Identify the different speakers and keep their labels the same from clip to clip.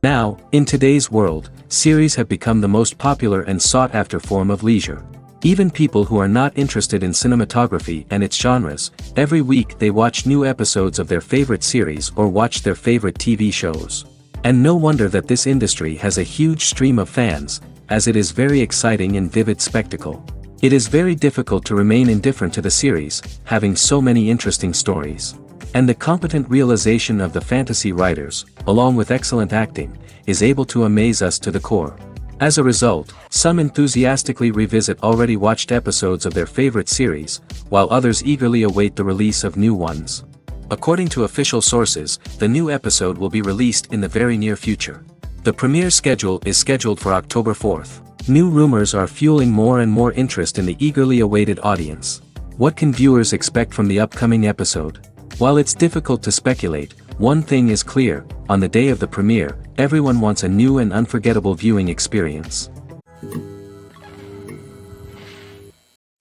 Speaker 1: Now, in today's world, series have become the most popular and sought-after form of leisure. Even people who are not interested in cinematography and its genres, every week they watch new episodes of their favorite series or watch their favorite TV shows. And no wonder that this industry has a huge stream of fans, as it is very exciting and vivid spectacle. It is very difficult to remain indifferent to the series, having so many interesting stories. And the competent realization of the fantasy writers, along with excellent acting, is able to amaze us to the core. As a result, some enthusiastically revisit already watched episodes of their favorite series, while others eagerly await the release of new ones. According to official sources, the new episode will be released in the very near future. The premiere schedule is scheduled for October 4th. New rumors are fueling more and more interest in the eagerly awaited audience. What can viewers expect from the upcoming episode? While it's difficult to speculate, one thing is clear: on the day of the premiere, everyone wants a new and unforgettable viewing experience.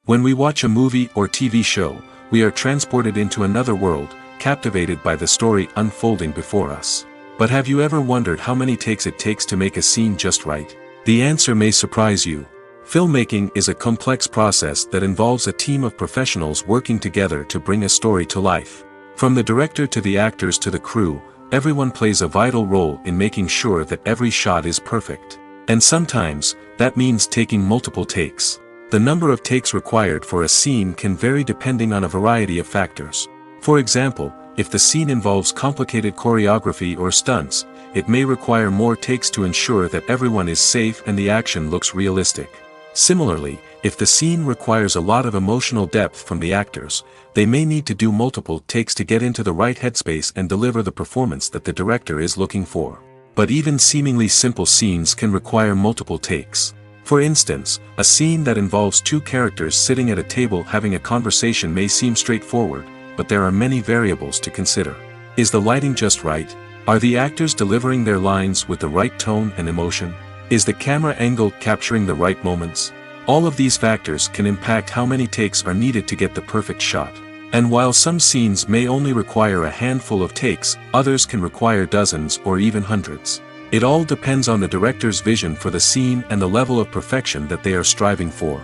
Speaker 1: When we watch a movie or TV show, we are transported into another world, captivated by the story unfolding before us. But have you ever wondered how many takes it takes to make a scene just right? The answer may surprise you. Filmmaking is a complex process that involves a team of professionals working together to bring a story to life. From the director to the actors to the crew, everyone plays a vital role in making sure that every shot is perfect. And sometimes, that means taking multiple takes. The number of takes required for a scene can vary depending on a variety of factors. For example, if the scene involves complicated choreography or stunts, it may require more takes to ensure that everyone is safe and the action looks realistic. Similarly, if the scene requires a lot of emotional depth from the actors, they may need to do multiple takes to get into the right headspace and deliver the performance that the director is looking for. But even seemingly simple scenes can require multiple takes. For instance, a scene that involves two characters sitting at a table having a conversation may seem straightforward, but there are many variables to consider. Is the lighting just right? Are the actors delivering their lines with the right tone and emotion? Is the camera angle capturing the right moments? All of these factors can impact how many takes are needed to get the perfect shot. And while some scenes may only require a handful of takes, others can require dozens or even hundreds. It all depends on the director's vision for the scene and the level of perfection that they are striving for.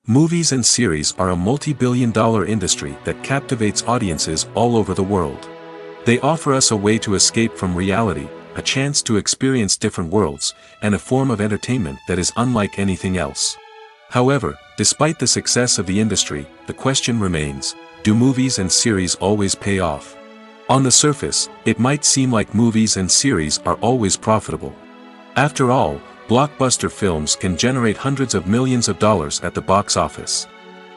Speaker 1: Movies and series are a multi-billion-dollar industry that captivates audiences all over the world. They offer us a way to escape from reality, a chance to experience different worlds, and a form of entertainment that is unlike anything else. However, despite the success of the industry, the question remains: do movies and series always pay off? On the surface, it might seem like movies and series are always profitable. After all, blockbuster films can generate hundreds of millions of dollars at the box office.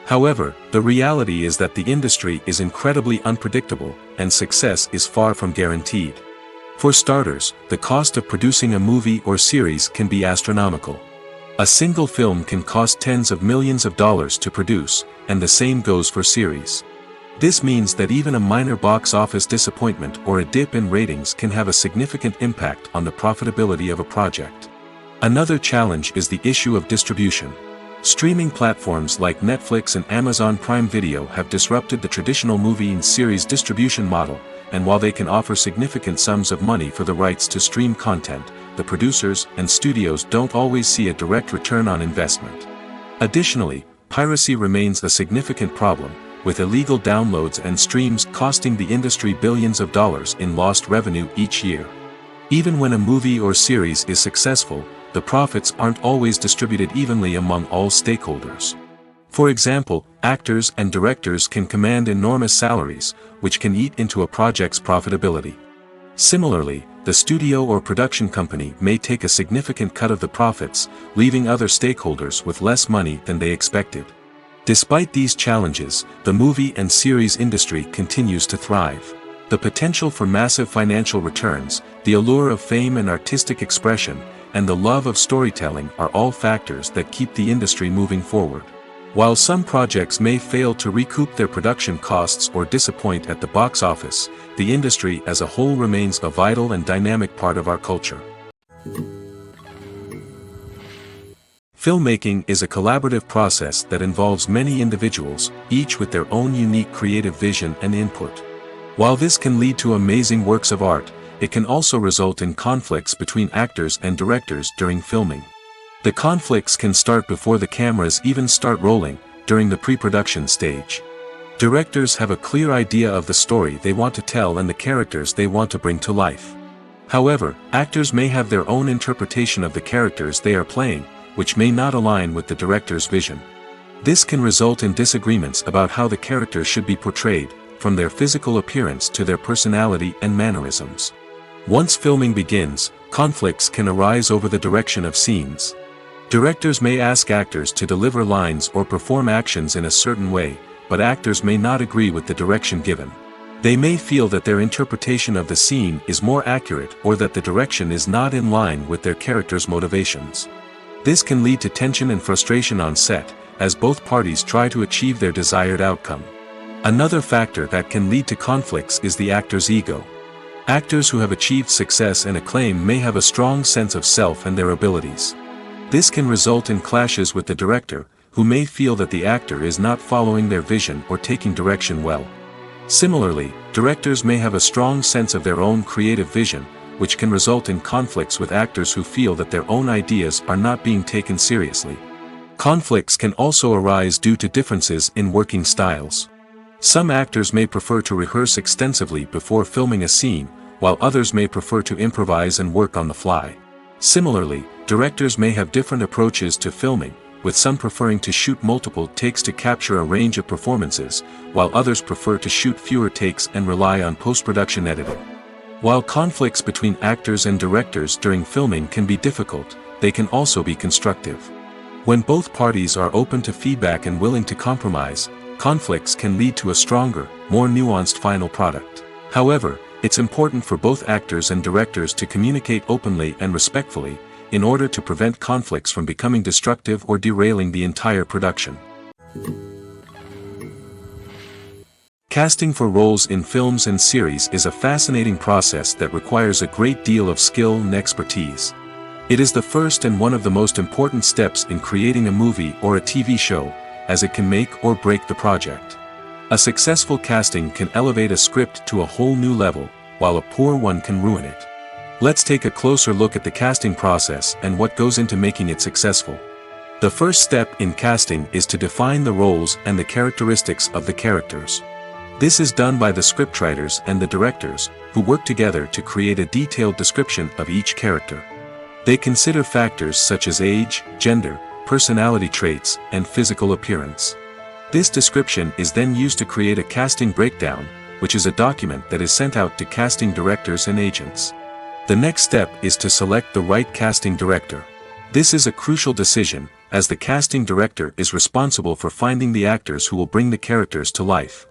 Speaker 1: However, the reality is that the industry is incredibly unpredictable, and success is far from guaranteed. For starters, the cost of producing a movie or series can be astronomical. A single film can cost tens of millions of dollars to produce, and the same goes for series. This means that even a minor box office disappointment or a dip in ratings can have a significant impact on the profitability of a project. Another challenge is the issue of distribution. Streaming platforms like Netflix and Amazon Prime Video have disrupted the traditional movie and series distribution model, and while they can offer significant sums of money for the rights to stream content, the producers and studios don't always see a direct return on investment. Additionally, piracy remains a significant problem, with illegal downloads and streams costing the industry billions of dollars in lost revenue each year. Even when a movie or series is successful, the profits aren't always distributed evenly among all stakeholders. For example, actors and directors can command enormous salaries, which can eat into a project's profitability. Similarly, the studio or production company may take a significant cut of the profits, leaving other stakeholders with less money than they expected. Despite these challenges, the movie and series industry continues to thrive. The potential for massive financial returns, the allure of fame and artistic expression, and the love of storytelling are all factors that keep the industry moving forward. While some projects may fail to recoup their production costs or disappoint at the box office, the industry as a whole remains a vital and dynamic part of our culture. Filmmaking is a collaborative process that involves many individuals, each with their own unique creative vision and input. While this can lead to amazing works of art, it can also result in conflicts between actors and directors during filming. The conflicts can start before the cameras even start rolling, during the pre-production stage. Directors have a clear idea of the story they want to tell and the characters they want to bring to life. However, actors may have their own interpretation of the characters they are playing, which may not align with the director's vision. This can result in disagreements about how the characters should be portrayed, from their physical appearance to their personality and mannerisms. Once filming begins, conflicts can arise over the direction of scenes. Directors may ask actors to deliver lines or perform actions in a certain way, but actors may not agree with the direction given. They may feel that their interpretation of the scene is more accurate or that the direction is not in line with their character's motivations. This can lead to tension and frustration on set, as both parties try to achieve their desired outcome. Another factor that can lead to conflicts is the actor's ego. Actors who have achieved success and acclaim may have a strong sense of self and their abilities. This can result in clashes with the director, who may feel that the actor is not following their vision or taking direction well. Similarly, directors may have a strong sense of their own creative vision, which can result in conflicts with actors who feel that their own ideas are not being taken seriously. Conflicts can also arise due to differences in working styles. Some actors may prefer to rehearse extensively before filming a scene, while others may prefer to improvise and work on the fly. Similarly, directors may have different approaches to filming, with some preferring to shoot multiple takes to capture a range of performances, while others prefer to shoot fewer takes and rely on post-production editing. While conflicts between actors and directors during filming can be difficult, they can also be constructive. When both parties are open to feedback and willing to compromise, conflicts can lead to a stronger, more nuanced final product. However, it's important for both actors and directors to communicate openly and respectfully, in order to prevent conflicts from becoming destructive or derailing the entire production. Casting for roles in films and series is a fascinating process that requires a great deal of skill and expertise. It is the first and one of the most important steps in creating a movie or a TV show, as it can make or break the project. A successful casting can elevate a script to a whole new level, while a poor one can ruin it. Let's take a closer look at the casting process and what goes into making it successful. The first step in casting is to define the roles and the characteristics of the characters. This is done by the scriptwriters and the directors, who work together to create a detailed description of each character. They consider factors such as age, gender, personality traits, and physical appearance. This description is then used to create a casting breakdown, which is a document that is sent out to casting directors and agents. The next step is to select the right casting director. This is a crucial decision, as the casting director is responsible for finding the actors who will bring the characters to life.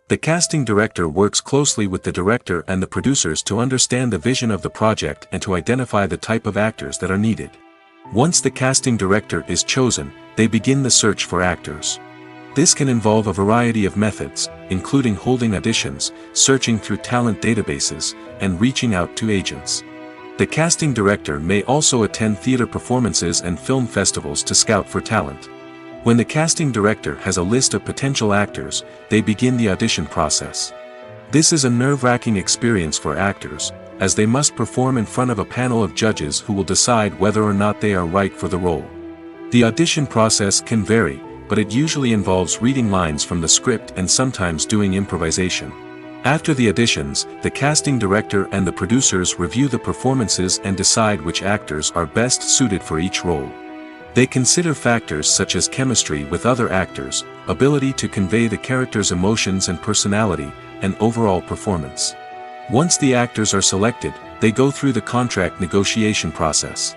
Speaker 1: The casting director works closely with the director and the producers to understand the vision of the project and to identify the type of actors that are needed. Once the casting director is chosen, they begin the search for actors. This can involve a variety of methods, including holding auditions, searching through talent databases, and reaching out to agents. The casting director may also attend theater performances and film festivals to scout for talent. When the casting director has a list of potential actors, they begin the audition process. This is a nerve-wracking experience for actors, as they must perform in front of a panel of judges who will decide whether or not they are right for the role. The audition process can vary, but it usually involves reading lines from the script and sometimes doing improvisation. After the auditions, the casting director and the producers review the performances and decide which actors are best suited for each role. They consider factors such as chemistry with other actors, ability to convey the character's emotions and personality, and overall performance. Once the actors are selected, they go through the contract negotiation process.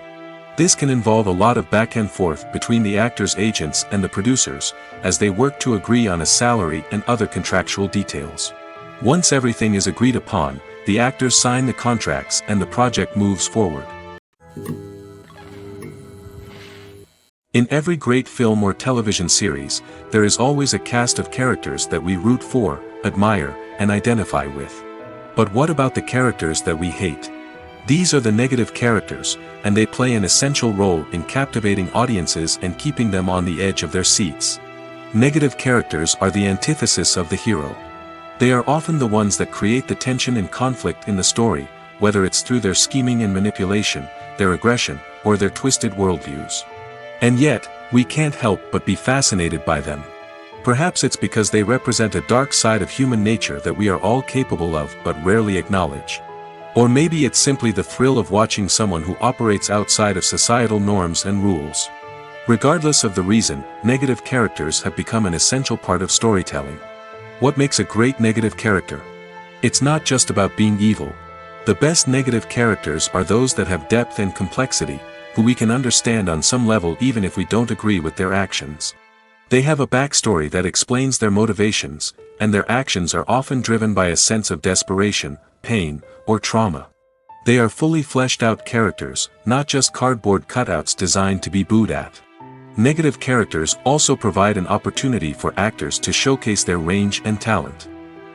Speaker 1: This can involve a lot of back and forth between the actors' agents and the producers, as they work to agree on a salary and other contractual details. Once everything is agreed upon, the actors sign the contracts and the project moves forward. In every great film or television series, there is always a cast of characters that we root for, admire, and identify with. But what about the characters that we hate? These are the negative characters, and they play an essential role in captivating audiences and keeping them on the edge of their seats. Negative characters are the antithesis of the hero. They are often the ones that create the tension and conflict in the story, whether it's through their scheming and manipulation, their aggression, or their twisted worldviews. And yet, we can't help but be fascinated by them. Perhaps it's because they represent a dark side of human nature that we are all capable of but rarely acknowledge. Or maybe it's simply the thrill of watching someone who operates outside of societal norms and rules. Regardless of the reason, negative characters have become an essential part of storytelling. What makes a great negative character? It's not just about being evil. The best negative characters are those that have depth and complexity, who we can understand on some level even if we don't agree with their actions. They have a backstory that explains their motivations, and their actions are often driven by a sense of desperation, pain, or trauma. They are fully fleshed out characters, not just cardboard cutouts designed to be booed at. Negative characters also provide an opportunity for actors to showcase their range and talent.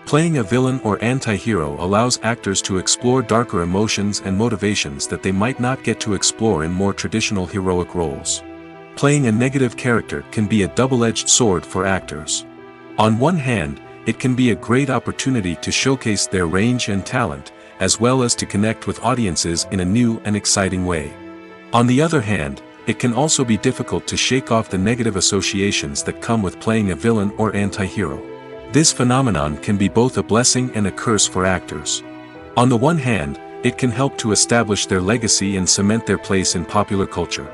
Speaker 1: Playing a villain or anti-hero allows actors to explore darker emotions and motivations that they might not get to explore in more traditional heroic roles. Playing a negative character can be a double-edged sword for actors. On one hand, it can be a great opportunity to showcase their range and talent, as well as to connect with audiences in a new and exciting way. On the other hand, it can also be difficult to shake off the negative associations that come with playing a villain or anti-hero. This phenomenon can be both a blessing and a curse for actors. On the one hand, it can help to establish their legacy and cement their place in popular culture.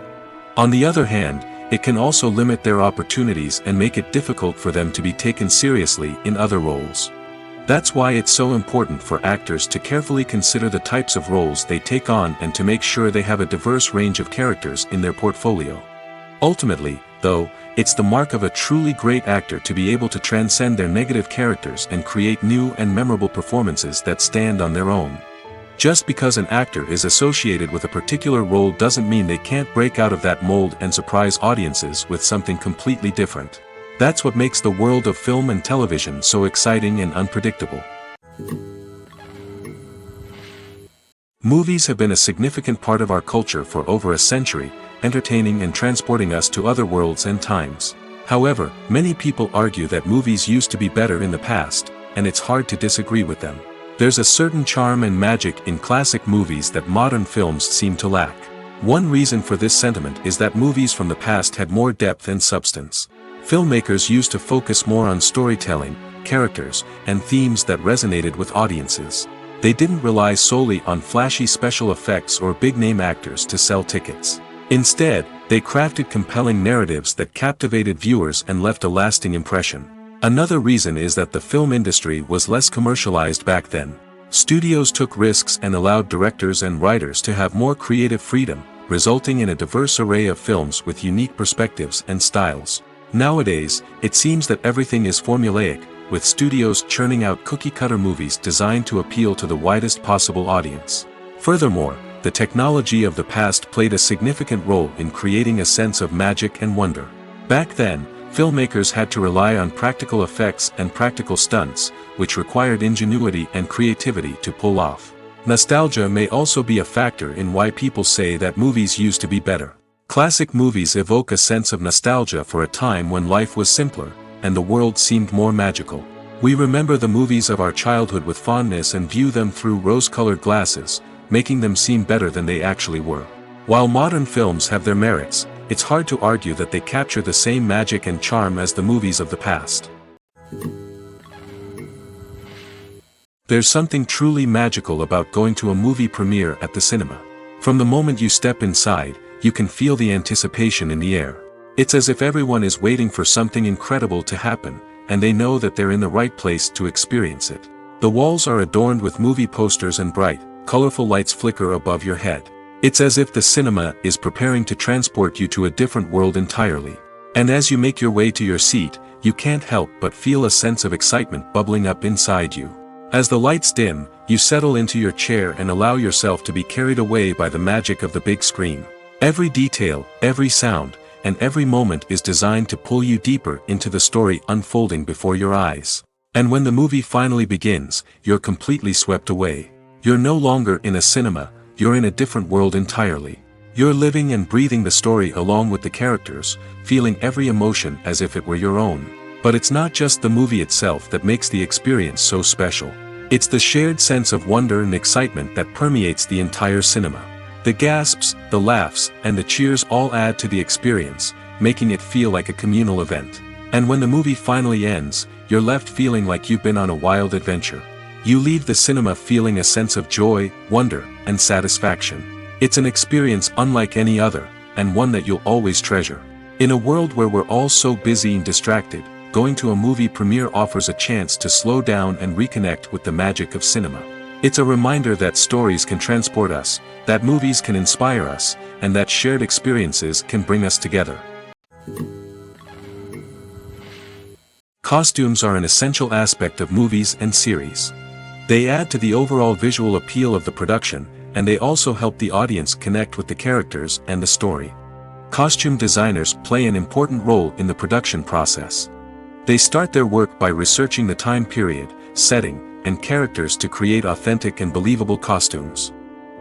Speaker 1: On the other hand, it can also limit their opportunities and make it difficult for them to be taken seriously in other roles. That's why it's so important for actors to carefully consider the types of roles they take on and to make sure they have a diverse range of characters in their portfolio. Ultimately, though, it's the mark of a truly great actor to be able to transcend their negative characters and create new and memorable performances that stand on their own. Just because an actor is associated with a particular role doesn't mean they can't break out of that mold and surprise audiences with something completely different. That's what makes the world of film and television so exciting and unpredictable. Movies have been a significant part of our culture for over a century, entertaining and transporting us to other worlds and times. However, many people argue that movies used to be better in the past, and it's hard to disagree with them. There's a certain charm and magic in classic movies that modern films seem to lack. One reason for this sentiment is that movies from the past had more depth and substance. Filmmakers used to focus more on storytelling, characters, and themes that resonated with audiences. They didn't rely solely on flashy special effects or big-name actors to sell tickets. Instead, they crafted compelling narratives that captivated viewers and left a lasting impression. Another reason is that the film industry was less commercialized back then. Studios took risks and allowed directors and writers to have more creative freedom, resulting in a diverse array of films with unique perspectives and styles. Nowadays, it seems that everything is formulaic, with studios churning out cookie-cutter movies designed to appeal to the widest possible audience. Furthermore, the technology of the past played a significant role in creating a sense of magic and wonder. Back then, filmmakers had to rely on practical effects and practical stunts, which required ingenuity and creativity to pull off. Nostalgia may also be a factor in why people say that movies used to be better. Classic movies evoke a sense of nostalgia for a time when life was simpler, and the world seemed more magical. We remember the movies of our childhood with fondness and view them through rose-colored glasses, making them seem better than they actually were. While modern films have their merits, it's hard to argue that they capture the same magic and charm as the movies of the past. There's something truly magical about going to a movie premiere at the cinema. From the moment you step inside, you can feel the anticipation in the air. It's as if everyone is waiting for something incredible to happen, and they know that they're in the right place to experience it. The walls are adorned with movie posters and bright, colorful lights flicker above your head. It's as if the cinema is preparing to transport you to a different world entirely. And as you make your way to your seat, you can't help but feel a sense of excitement bubbling up inside you. As the lights dim, you settle into your chair and allow yourself to be carried away by the magic of the big screen. Every detail, every sound, and every moment is designed to pull you deeper into the story unfolding before your eyes. And when the movie finally begins, you're completely swept away. You're no longer in a cinema, you're in a different world entirely. You're living and breathing the story along with the characters, feeling every emotion as if it were your own. But it's not just the movie itself that makes the experience so special. It's the shared sense of wonder and excitement that permeates the entire cinema. The gasps, the laughs, and the cheers all add to the experience, making it feel like a communal event. And when the movie finally ends, you're left feeling like you've been on a wild adventure. You leave the cinema feeling a sense of joy, wonder, and satisfaction. It's an experience unlike any other, and one that you'll always treasure. In a world where we're all so busy and distracted, going to a movie premiere offers a chance to slow down and reconnect with the magic of cinema. It's a reminder that stories can transport us, that movies can inspire us, and that shared experiences can bring us together. Costumes are an essential aspect of movies and series. They add to the overall visual appeal of the production, and they also help the audience connect with the characters and the story. Costume designers play an important role in the production process. They start their work by researching the time period, setting, and characters to create authentic and believable costumes.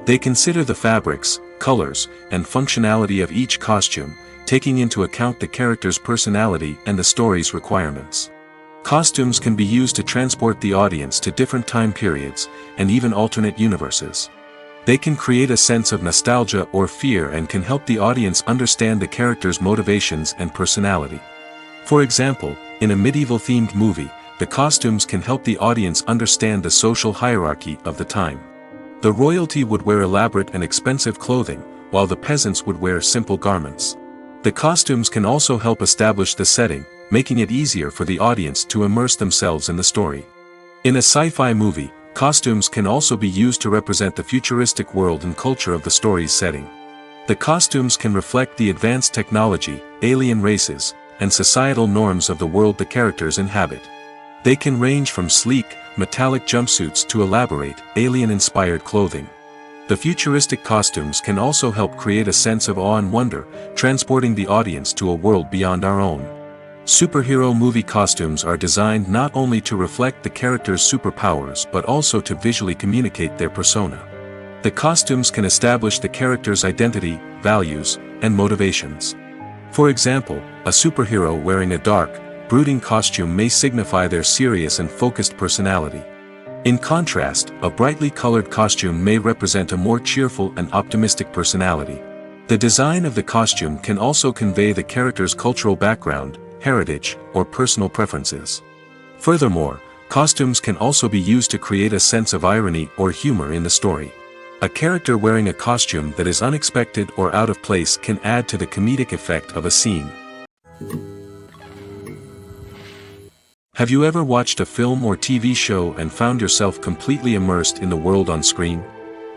Speaker 1: They consider the fabrics, colors, and functionality of each costume, taking into account the character's personality and the story's requirements. Costumes can be used to transport the audience to different time periods, and even alternate universes. They can create a sense of nostalgia or fear and can help the audience understand the character's motivations and personality. For example, in a medieval-themed movie, the costumes can help the audience understand the social hierarchy of the time. The royalty would wear elaborate and expensive clothing, while the peasants would wear simple garments. The costumes can also help establish the setting, making it easier for the audience to immerse themselves in the story. In a sci-fi movie, costumes can also be used to represent the futuristic world and culture of the story's setting. The costumes can reflect the advanced technology, alien races, and societal norms of the world the characters inhabit. They can range from sleek, metallic jumpsuits to elaborate, alien-inspired clothing. The futuristic costumes can also help create a sense of awe and wonder, transporting the audience to a world beyond our own. Superhero movie costumes are designed not only to reflect the character's superpowers but also to visually communicate their persona. The costumes can establish the character's identity, values, and motivations. For example, a superhero wearing a dark, brooding costume may signify their serious and focused personality. In contrast, a brightly colored costume may represent a more cheerful and optimistic personality. The design of the costume can also convey the character's cultural background, heritage, or personal preferences. Furthermore, costumes can also be used to create a sense of irony or humor in the story. A character wearing a costume that is unexpected or out of place can add to the comedic effect of a scene. Have you ever watched a film or TV show and found yourself completely immersed in the world on screen?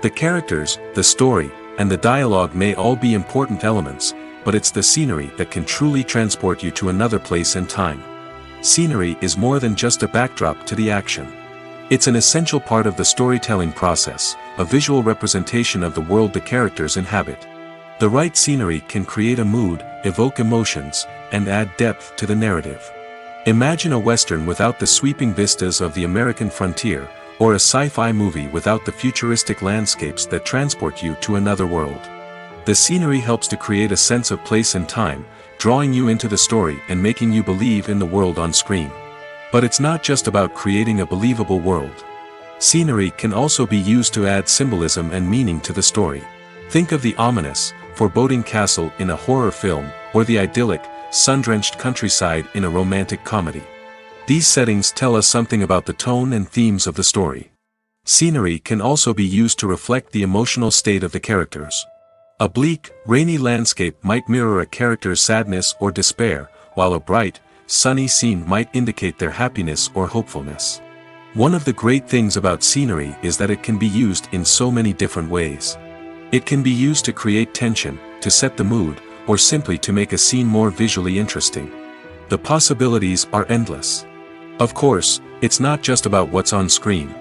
Speaker 1: The characters, the story, and the dialogue may all be important elements, but it's the scenery that can truly transport you to another place and time. Scenery is more than just a backdrop to the action. It's an essential part of the storytelling process, a visual representation of the world the characters inhabit. The right scenery can create a mood, evoke emotions, and add depth to the narrative. Imagine a Western without the sweeping vistas of the American frontier, or a sci-fi movie without the futuristic landscapes that transport you to another world. The scenery helps to create a sense of place and time, drawing you into the story and making you believe in the world on screen. But it's not just about creating a believable world. Scenery can also be used to add symbolism and meaning to the story. Think of the ominous, foreboding castle in a horror film, or the idyllic, sun-drenched countryside in a romantic comedy. These settings tell us something about the tone and themes of the story. Scenery can also be used to reflect the emotional state of the characters. A bleak, rainy landscape might mirror a character's sadness or despair, while a bright, sunny scene might indicate their happiness or hopefulness. One of the great things about scenery is that it can be used in so many different ways. It can be used to create tension, to set the mood, or simply to make a scene more visually interesting. The possibilities are endless. Of course, it's not just about what's on screen.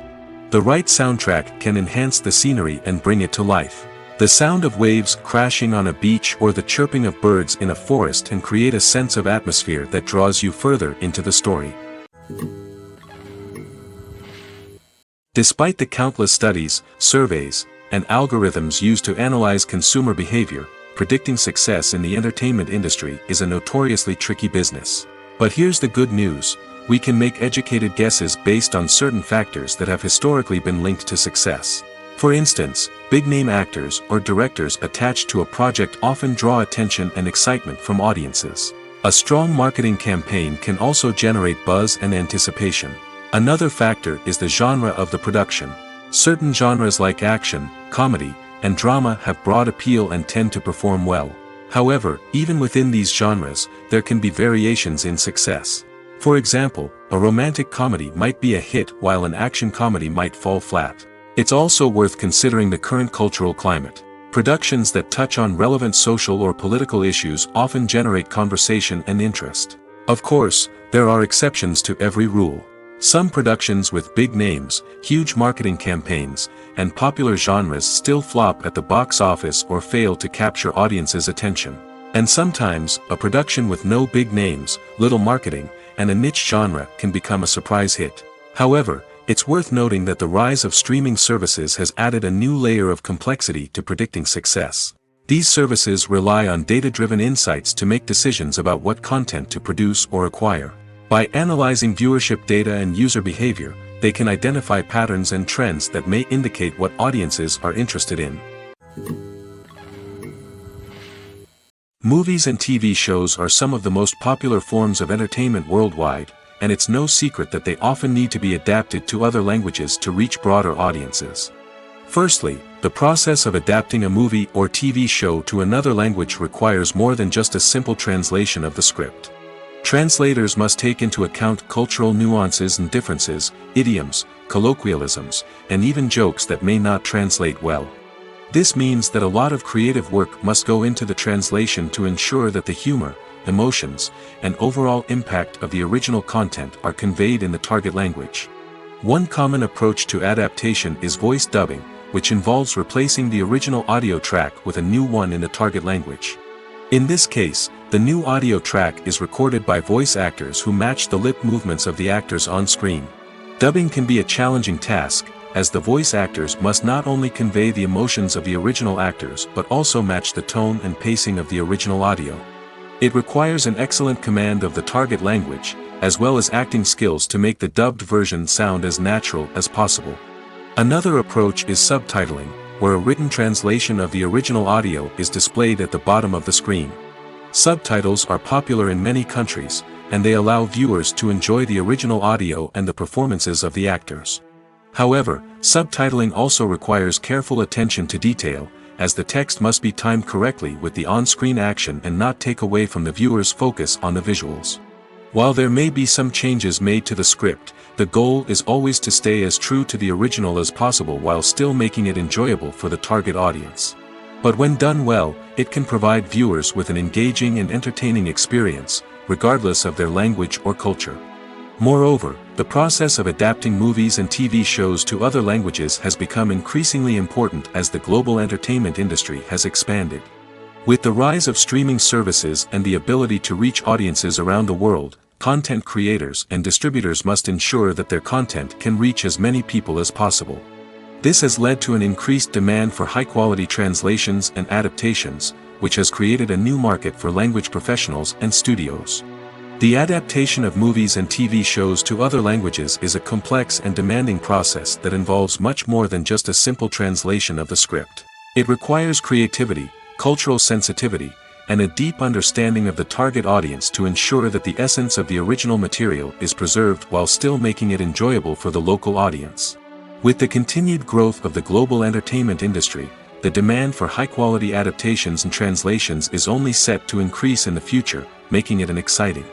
Speaker 1: The right soundtrack can enhance the scenery and bring it to life. The sound of waves crashing on a beach or the chirping of birds in a forest can create a sense of atmosphere that draws you further into the story. Despite the countless studies, surveys, and algorithms used to analyze consumer behavior, predicting success in the entertainment industry is a notoriously tricky business. But here's the good news: we can make educated guesses based on certain factors that have historically been linked to success. For instance, big-name actors or directors attached to a project often draw attention and excitement from audiences. A strong marketing campaign can also generate buzz and anticipation. Another factor is the genre of the production. Certain genres like action, comedy, and drama have broad appeal and tend to perform well. However, even within these genres, there can be variations in success. For example, a romantic comedy might be a hit while an action comedy might fall flat. It's also worth considering the current cultural climate. Productions that touch on relevant social or political issues often generate conversation and interest. Of course, there are exceptions to every rule. Some productions with big names, huge marketing campaigns, and popular genres still flop at the box office or fail to capture audiences' attention. And sometimes, a production with no big names, little marketing, and a niche genre can become a surprise hit. However, it's worth noting that the rise of streaming services has added a new layer of complexity to predicting success. These services rely on data-driven insights to make decisions about what content to produce or acquire. By analyzing viewership data and user behavior, they can identify patterns and trends that may indicate what audiences are interested in. Movies and TV shows are some of the most popular forms of entertainment worldwide, and it's no secret that they often need to be adapted to other languages to reach broader audiences. Firstly, the process of adapting a movie or TV show to another language requires more than just a simple translation of the script. Translators must take into account cultural nuances and differences, idioms, colloquialisms, and even jokes that may not translate well. This means that a lot of creative work must go into the translation to ensure that the humor, emotions, and overall impact of the original content are conveyed in the target language. One common approach to adaptation is voice dubbing, which involves replacing the original audio track with a new one in the target language. In this case, the new audio track is recorded by voice actors who match the lip movements of the actors on screen. Dubbing can be a challenging task, as the voice actors must not only convey the emotions of the original actors but also match the tone and pacing of the original audio. It requires an excellent command of the target language, as well as acting skills to make the dubbed version sound as natural as possible. Another approach is subtitling, where a written translation of the original audio is displayed at the bottom of the screen. Subtitles are popular in many countries, and they allow viewers to enjoy the original audio and the performances of the actors. However, subtitling also requires careful attention to detail, as the text must be timed correctly with the on-screen action and not take away from the viewer's focus on the visuals. While there may be some changes made to the script, the goal is always to stay as true to the original as possible while still making it enjoyable for the target audience. But when done well, it can provide viewers with an engaging and entertaining experience, regardless of their language or culture. Moreover, the process of adapting movies and TV shows to other languages has become increasingly important as the global entertainment industry has expanded. With the rise of streaming services and the ability to reach audiences around the world, content creators and distributors must ensure that their content can reach as many people as possible. This has led to an increased demand for high-quality translations and adaptations, which has created a new market for language professionals and studios. The adaptation of movies and TV shows to other languages is a complex and demanding process that involves much more than just a simple translation of the script. It requires creativity, cultural sensitivity, and a deep understanding of the target audience to ensure that the essence of the original material is preserved while still making it enjoyable for the local audience. With the continued growth of the global entertainment industry, the demand for high-quality adaptations and translations is only set to increase in the future, making it an exciting.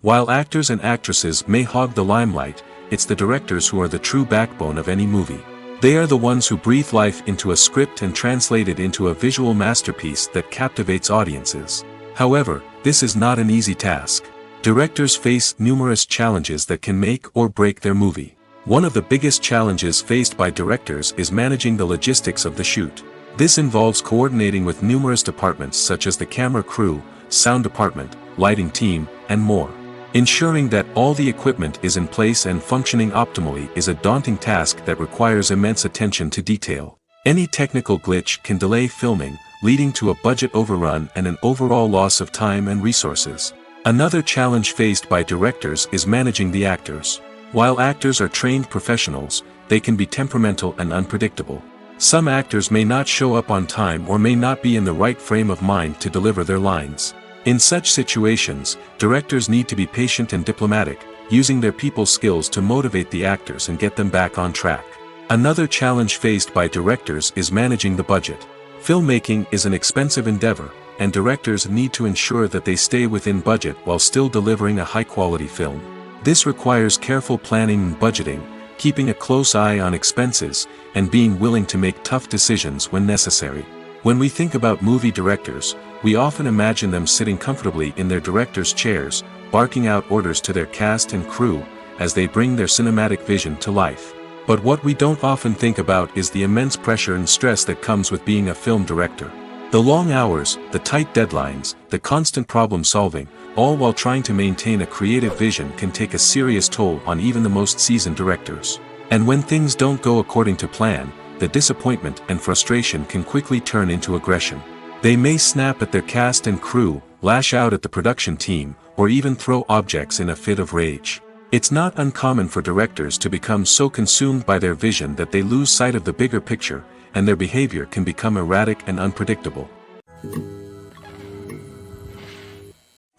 Speaker 1: While actors and actresses may hog the limelight, it's the directors who are the true backbone of any movie. They are the ones who breathe life into a script and translate it into a visual masterpiece that captivates audiences. However, this is not an easy task. Directors face numerous challenges that can make or break their movie. One of the biggest challenges faced by directors is managing the logistics of the shoot. This involves coordinating with numerous departments such as the camera crew, sound department, lighting team, and more. Ensuring that all the equipment is in place and functioning optimally is a daunting task that requires immense attention to detail. Any technical glitch can delay filming, leading to a budget overrun and an overall loss of time and resources. Another challenge faced by directors is managing the actors. While actors are trained professionals, they can be temperamental and unpredictable. Some actors may not show up on time or may not be in the right frame of mind to deliver their lines. In such situations, directors need to be patient and diplomatic, using their people skills to motivate the actors and get them back on track. Another challenge faced by directors is managing the budget. Filmmaking is an expensive endeavor, and directors need to ensure that they stay within budget while still delivering a high-quality film. This requires careful planning and budgeting, keeping a close eye on expenses, and being willing to make tough decisions when necessary. When we think about movie directors, we often imagine them sitting comfortably in their director's chairs, barking out orders to their cast and crew, as they bring their cinematic vision to life. But what we don't often think about is the immense pressure and stress that comes with being a film director. The long hours, the tight deadlines, the constant problem solving, all while trying to maintain a creative vision can take a serious toll on even the most seasoned directors. And when things don't go according to plan, the disappointment and frustration can quickly turn into aggression. They may snap at their cast and crew, lash out at the production team, or even throw objects in a fit of rage. It's not uncommon for directors to become so consumed by their vision that they lose sight of the bigger picture, and their behavior can become erratic and unpredictable.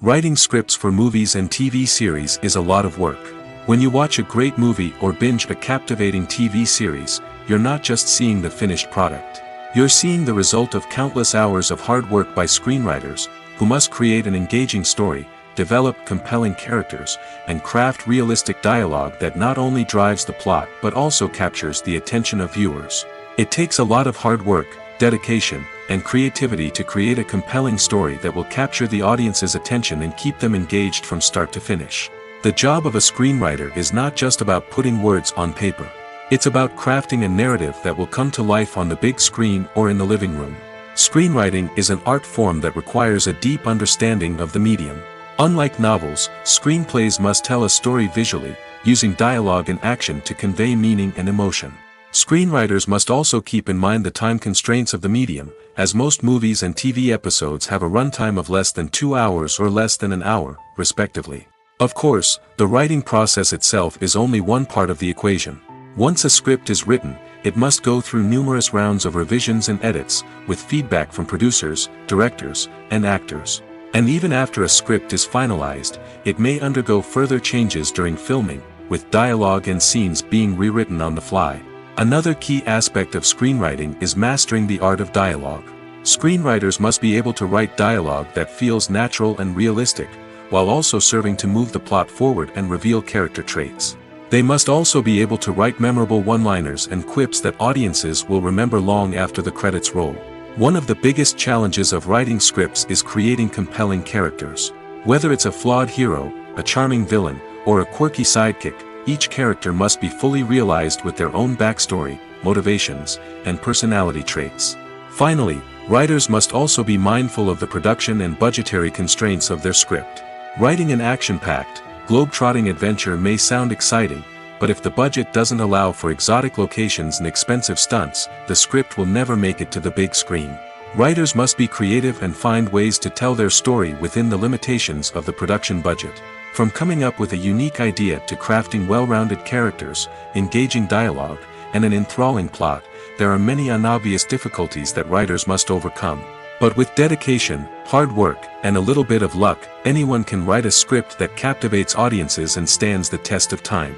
Speaker 1: Writing scripts for movies and TV series is a lot of work. When you watch a great movie or binge a captivating TV series, you're not just seeing the finished product. You're seeing the result of countless hours of hard work by screenwriters, who must create an engaging story, develop compelling characters, and craft realistic dialogue that not only drives the plot but also captures the attention of viewers. It takes a lot of hard work, dedication, and creativity to create a compelling story that will capture the audience's attention and keep them engaged from start to finish. The job of a screenwriter is not just about putting words on paper. It's about crafting a narrative that will come to life on the big screen or in the living room. Screenwriting is an art form that requires a deep understanding of the medium. Unlike novels, screenplays must tell a story visually, using dialogue and action to convey meaning and emotion. Screenwriters must also keep in mind the time constraints of the medium, as most movies and TV episodes have a runtime of less than 2 hours or less than an hour, respectively. Of course, the writing process itself is only one part of the equation. Once a script is written, it must go through numerous rounds of revisions and edits, with feedback from producers, directors, and actors. And even after a script is finalized, it may undergo further changes during filming, with dialogue and scenes being rewritten on the fly. Another key aspect of screenwriting is mastering the art of dialogue. Screenwriters must be able to write dialogue that feels natural and realistic, while also serving to move the plot forward and reveal character traits. They must also be able to write memorable one-liners and quips that audiences will remember long after the credits roll. One of the biggest challenges of writing scripts is creating compelling characters. Whether it's a flawed hero, a charming villain, or a quirky sidekick, each character must be fully realized with their own backstory, motivations, and personality traits. Finally, writers must also be mindful of the production and budgetary constraints of their script. Writing an action-packed, globe-trotting adventure may sound exciting, but if the budget doesn't allow for exotic locations and expensive stunts, the script will never make it to the big screen. Writers must be creative and find ways to tell their story within the limitations of the production budget. From coming up with a unique idea to crafting well-rounded characters, engaging dialogue, and an enthralling plot, there are many unobvious difficulties that writers must overcome. But with dedication, hard work, and a little bit of luck, anyone can write a script that captivates audiences and stands the test of time.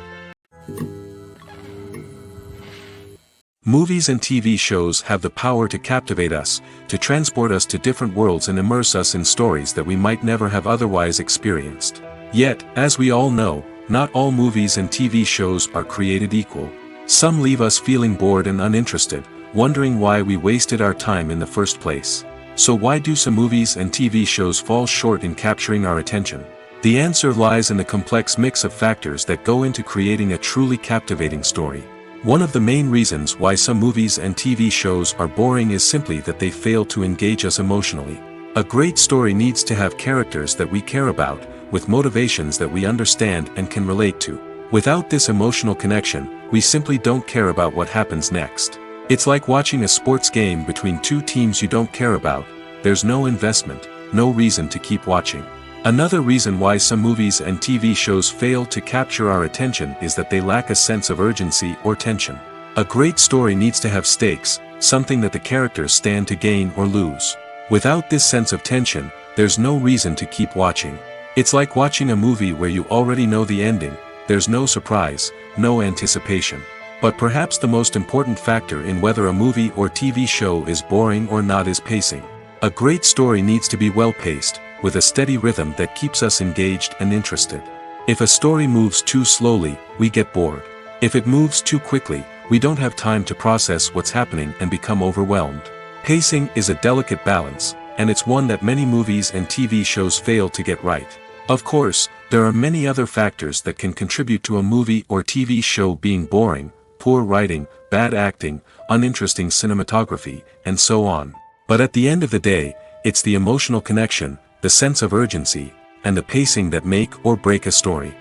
Speaker 1: Movies and TV shows have the power to captivate us, to transport us to different worlds and immerse us in stories that we might never have otherwise experienced. Yet, as we all know, not all movies and TV shows are created equal. Some leave us feeling bored and uninterested, wondering why we wasted our time in the first place. So why do some movies and TV shows fall short in capturing our attention? The answer lies in the complex mix of factors that go into creating a truly captivating story. One of the main reasons why some movies and TV shows are boring is simply that they fail to engage us emotionally. A great story needs to have characters that we care about, with motivations that we understand and can relate to. Without this emotional connection, we simply don't care about what happens next. It's like watching a sports game between two teams you don't care about. There's no investment, no reason to keep watching. Another reason why some movies and TV shows fail to capture our attention is that they lack a sense of urgency or tension. A great story needs to have stakes, something that the characters stand to gain or lose. Without this sense of tension, there's no reason to keep watching. It's like watching a movie where you already know the ending. There's no surprise, no anticipation. But perhaps the most important factor in whether a movie or TV show is boring or not is pacing. A great story needs to be well paced, with a steady rhythm that keeps us engaged and interested. If a story moves too slowly, we get bored. If it moves too quickly, we don't have time to process what's happening and become overwhelmed. Pacing is a delicate balance, and it's one that many movies and TV shows fail to get right. Of course, there are many other factors that can contribute to a movie or TV show being boring: poor writing, bad acting, uninteresting cinematography, and so on. But at the end of the day, it's the emotional connection, the sense of urgency, and the pacing that make or break a story.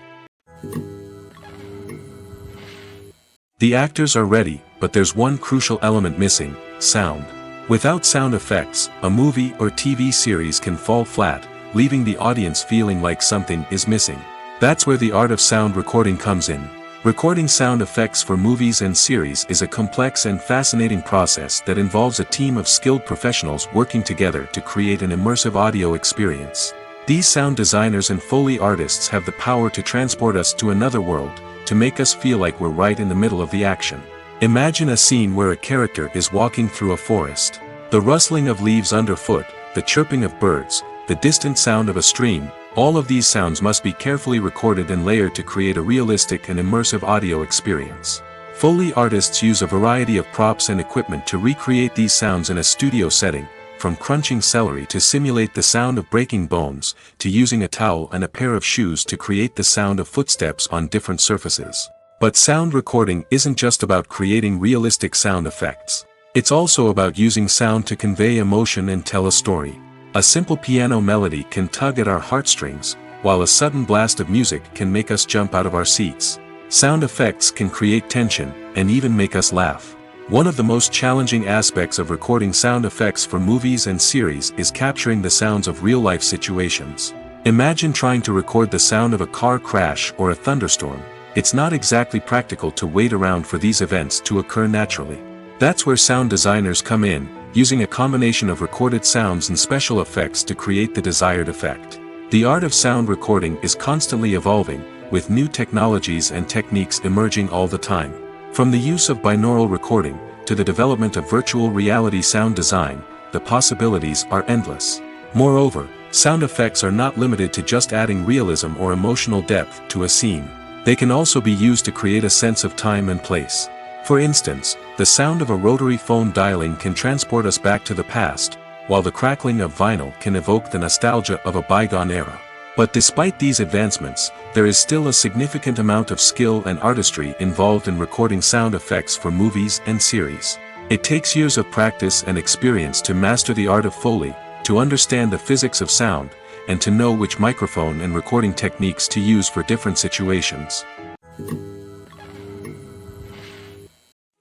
Speaker 1: The actors are ready, but there's one crucial element missing: sound. Without sound effects, a movie or TV series can fall flat, leaving the audience feeling like something is missing. That's where the art of sound recording comes in. Recording sound effects for movies and series is a complex and fascinating process that involves a team of skilled professionals working together to create an immersive audio experience. These sound designers and Foley artists have the power to transport us to another world, to make us feel like we're right in the middle of the action. Imagine a scene where a character is walking through a forest. The rustling of leaves underfoot, the chirping of birds, the distant sound of a stream, all of these sounds must be carefully recorded and layered to create a realistic and immersive audio experience. Foley artists use a variety of props and equipment to recreate these sounds in a studio setting, from crunching celery to simulate the sound of breaking bones, to using a towel and a pair of shoes to create the sound of footsteps on different surfaces. But sound recording isn't just about creating realistic sound effects. It's also about using sound to convey emotion and tell a story. A simple piano melody can tug at our heartstrings, while a sudden blast of music can make us jump out of our seats. Sound effects can create tension, and even make us laugh. One of the most challenging aspects of recording sound effects for movies and series is capturing the sounds of real-life situations. Imagine trying to record the sound of a car crash or a thunderstorm. It's not exactly practical to wait around for these events to occur naturally. That's where sound designers come in, using a combination of recorded sounds and special effects to create the desired effect. The art of sound recording is constantly evolving, with new technologies and techniques emerging all the time. From the use of binaural recording, to the development of virtual reality sound design, the possibilities are endless. Moreover, sound effects are not limited to just adding realism or emotional depth to a scene. They can also be used to create a sense of time and place. For instance, the sound of a rotary phone dialing can transport us back to the past, while the crackling of vinyl can evoke the nostalgia of a bygone era. But despite these advancements, there is still a significant amount of skill and artistry involved in recording sound effects for movies and series. It takes years of practice and experience to master the art of Foley, to understand the physics of sound, and to know which microphone and recording techniques to use for different situations.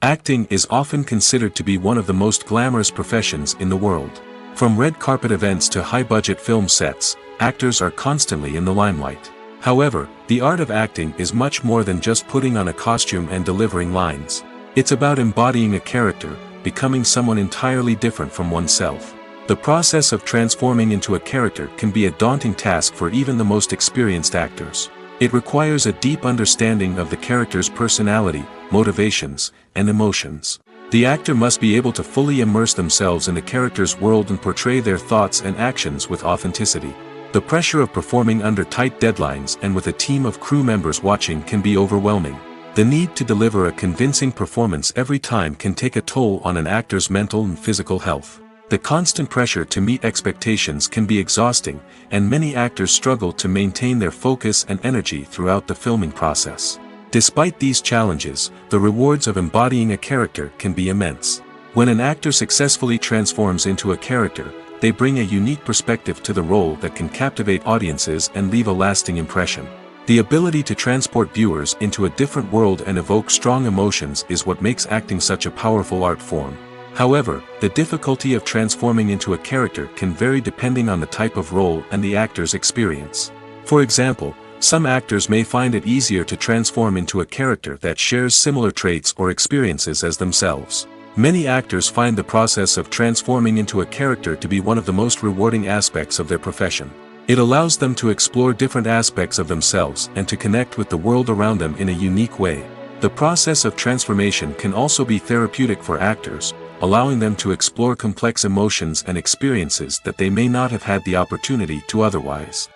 Speaker 1: Acting is often considered to be one of the most glamorous professions in the world. From red carpet events to high-budget film sets, actors are constantly in the limelight. However, the art of acting is much more than just putting on a costume and delivering lines. It's about embodying a character, becoming someone entirely different from oneself. The process of transforming into a character can be a daunting task for even the most experienced actors. It requires a deep understanding of the character's personality, motivations, and emotions. The actor must be able to fully immerse themselves in the character's world and portray their thoughts and actions with authenticity. The pressure of performing under tight deadlines and with a team of crew members watching can be overwhelming. The need to deliver a convincing performance every time can take a toll on an actor's mental and physical health. The constant pressure to meet expectations can be exhausting, and many actors struggle to maintain their focus and energy throughout the filming process. Despite these challenges, the rewards of embodying a character can be immense. When an actor successfully transforms into a character, they bring a unique perspective to the role that can captivate audiences and leave a lasting impression. The ability to transport viewers into a different world and evoke strong emotions is what makes acting such a powerful art form. However, the difficulty of transforming into a character can vary depending on the type of role and the actor's experience. For example, some actors may find it easier to transform into a character that shares similar traits or experiences as themselves. Many actors find the process of transforming into a character to be one of the most rewarding aspects of their profession. It allows them to explore different aspects of themselves and to connect with the world around them in a unique way. The process of transformation can also be therapeutic for actors, allowing them to explore complex emotions and experiences that they may not have had the opportunity to otherwise.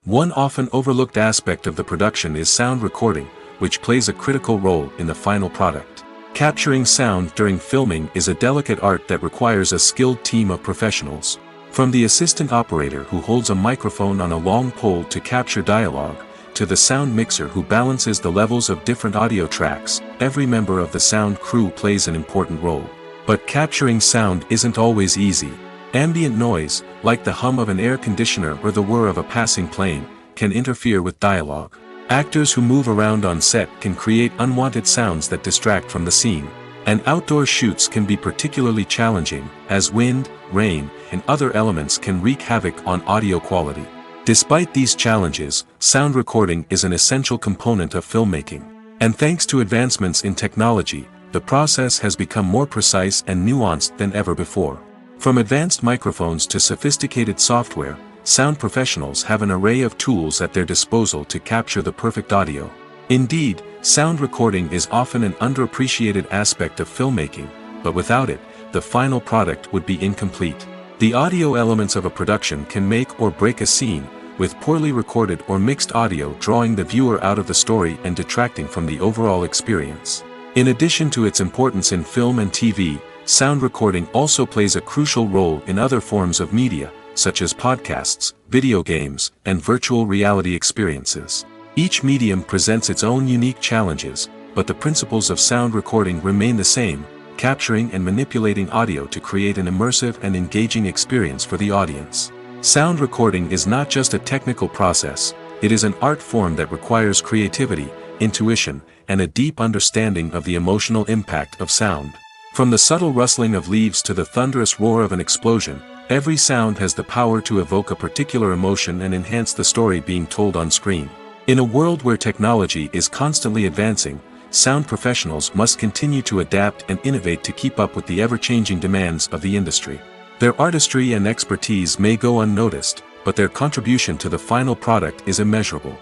Speaker 1: One often overlooked aspect of the production is sound recording, which plays a critical role in the final product. Capturing sound during filming is a delicate art that requires a skilled team of professionals. From the assistant operator who holds a microphone on a long pole to capture dialogue, to the sound mixer who balances the levels of different audio tracks, every member of the sound crew plays an important role. But capturing sound isn't always easy. Ambient noise, like the hum of an air conditioner or the whir of a passing plane, can interfere with dialogue. Actors who move around on set can create unwanted sounds that distract from the scene. And outdoor shoots can be particularly challenging, as wind, rain, and other elements can wreak havoc on audio quality. Despite these challenges, sound recording is an essential component of filmmaking. And thanks to advancements in technology, the process has become more precise and nuanced than ever before. From advanced microphones to sophisticated software, sound professionals have an array of tools at their disposal to capture the perfect audio. Indeed, sound recording is often an underappreciated aspect of filmmaking, but without it, the final product would be incomplete. The audio elements of a production can make or break a scene, with poorly recorded or mixed audio drawing the viewer out of the story and detracting from the overall experience. In addition to its importance in film and TV, sound recording also plays a crucial role in other forms of media, such as podcasts, video games, and virtual reality experiences. Each medium presents its own unique challenges, but the principles of sound recording remain the same, capturing and manipulating audio to create an immersive and engaging experience for the audience. Sound recording is not just a technical process, it is an art form that requires creativity, intuition, and a deep understanding of the emotional impact of sound. From the subtle rustling of leaves to the thunderous roar of an explosion, every sound has the power to evoke a particular emotion and enhance the story being told on screen. In a world where technology is constantly advancing, sound professionals must continue to adapt and innovate to keep up with the ever-changing demands of the industry. Their artistry and expertise may go unnoticed, but their contribution to the final product is immeasurable.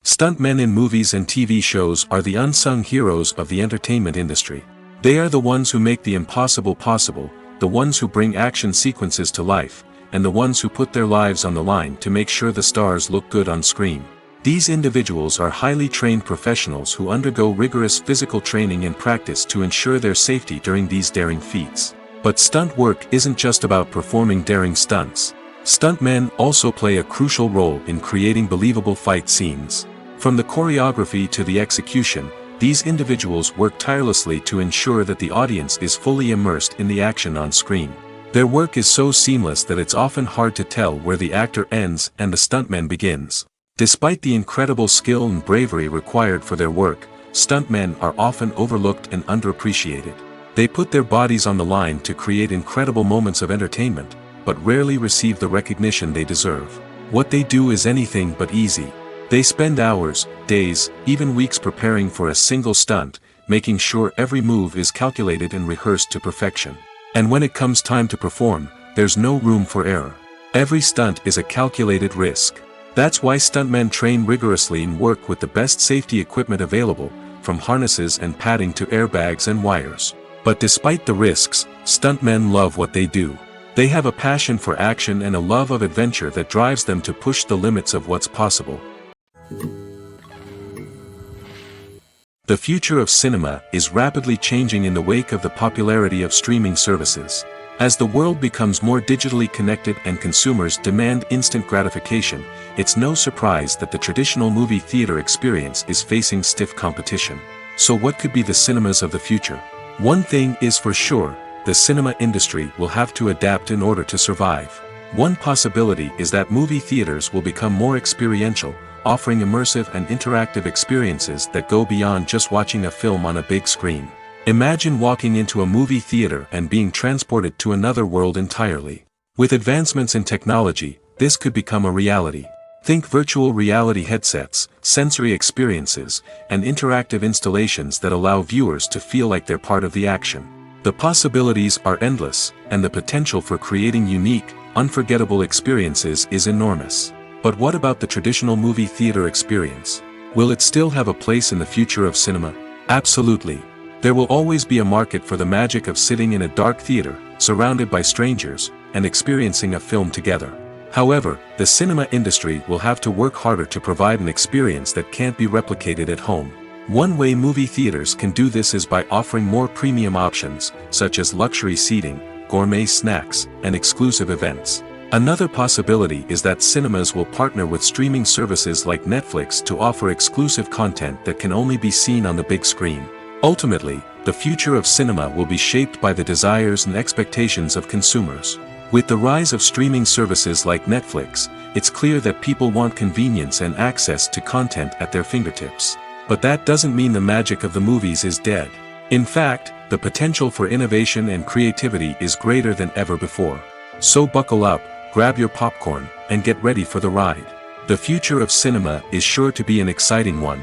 Speaker 1: Stuntmen in movies and TV shows are the unsung heroes of the entertainment industry. They are the ones who make the impossible possible, the ones who bring action sequences to life, and the ones who put their lives on the line to make sure the stars look good on screen. These individuals are highly trained professionals who undergo rigorous physical training and practice to ensure their safety during these daring feats. But stunt work isn't just about performing daring stunts. Stuntmen also play a crucial role in creating believable fight scenes. From the choreography to the execution, these individuals work tirelessly to ensure that the audience is fully immersed in the action on screen. Their work is so seamless that it's often hard to tell where the actor ends and the stuntman begins. Despite the incredible skill and bravery required for their work, stuntmen are often overlooked and underappreciated. They put their bodies on the line to create incredible moments of entertainment, but rarely receive the recognition they deserve. What they do is anything but easy. They spend hours, days, even weeks preparing for a single stunt, making sure every move is calculated and rehearsed to perfection. And when it comes time to perform, there's no room for error. Every stunt is a calculated risk. That's why stuntmen train rigorously and work with the best safety equipment available, from harnesses and padding to airbags and wires. But despite the risks, stuntmen love what they do. They have a passion for action and a love of adventure that drives them to push the limits of what's possible. The future of cinema is rapidly changing in the wake of the popularity of streaming services. As the world becomes more digitally connected and consumers demand instant gratification, it's no surprise that the traditional movie theater experience is facing stiff competition. So what could be the cinemas of the future? One thing is for sure, the cinema industry will have to adapt in order to survive. One possibility is that movie theaters will become more experiential, offering immersive and interactive experiences that go beyond just watching a film on a big screen. Imagine walking into a movie theater and being transported to another world entirely. With advancements in technology, this could become a reality. Think virtual reality headsets, sensory experiences, and interactive installations that allow viewers to feel like they're part of the action. The possibilities are endless, and the potential for creating unique, unforgettable experiences is enormous. But what about the traditional movie theater experience? Will it still have a place in the future of cinema? Absolutely. There will always be a market for the magic of sitting in a dark theater, surrounded by strangers, and experiencing a film together. However, the cinema industry will have to work harder to provide an experience that can't be replicated at home. One way movie theaters can do this is by offering more premium options, such as luxury seating, gourmet snacks, and exclusive events. Another possibility is that cinemas will partner with streaming services like Netflix to offer exclusive content that can only be seen on the big screen. Ultimately, the future of cinema will be shaped by the desires and expectations of consumers. With the rise of streaming services like Netflix, it's clear that people want convenience and access to content at their fingertips. But that doesn't mean the magic of the movies is dead. In fact, the potential for innovation and creativity is greater than ever before. So buckle up, grab your popcorn, and get ready for the ride. The future of cinema is sure to be an exciting one.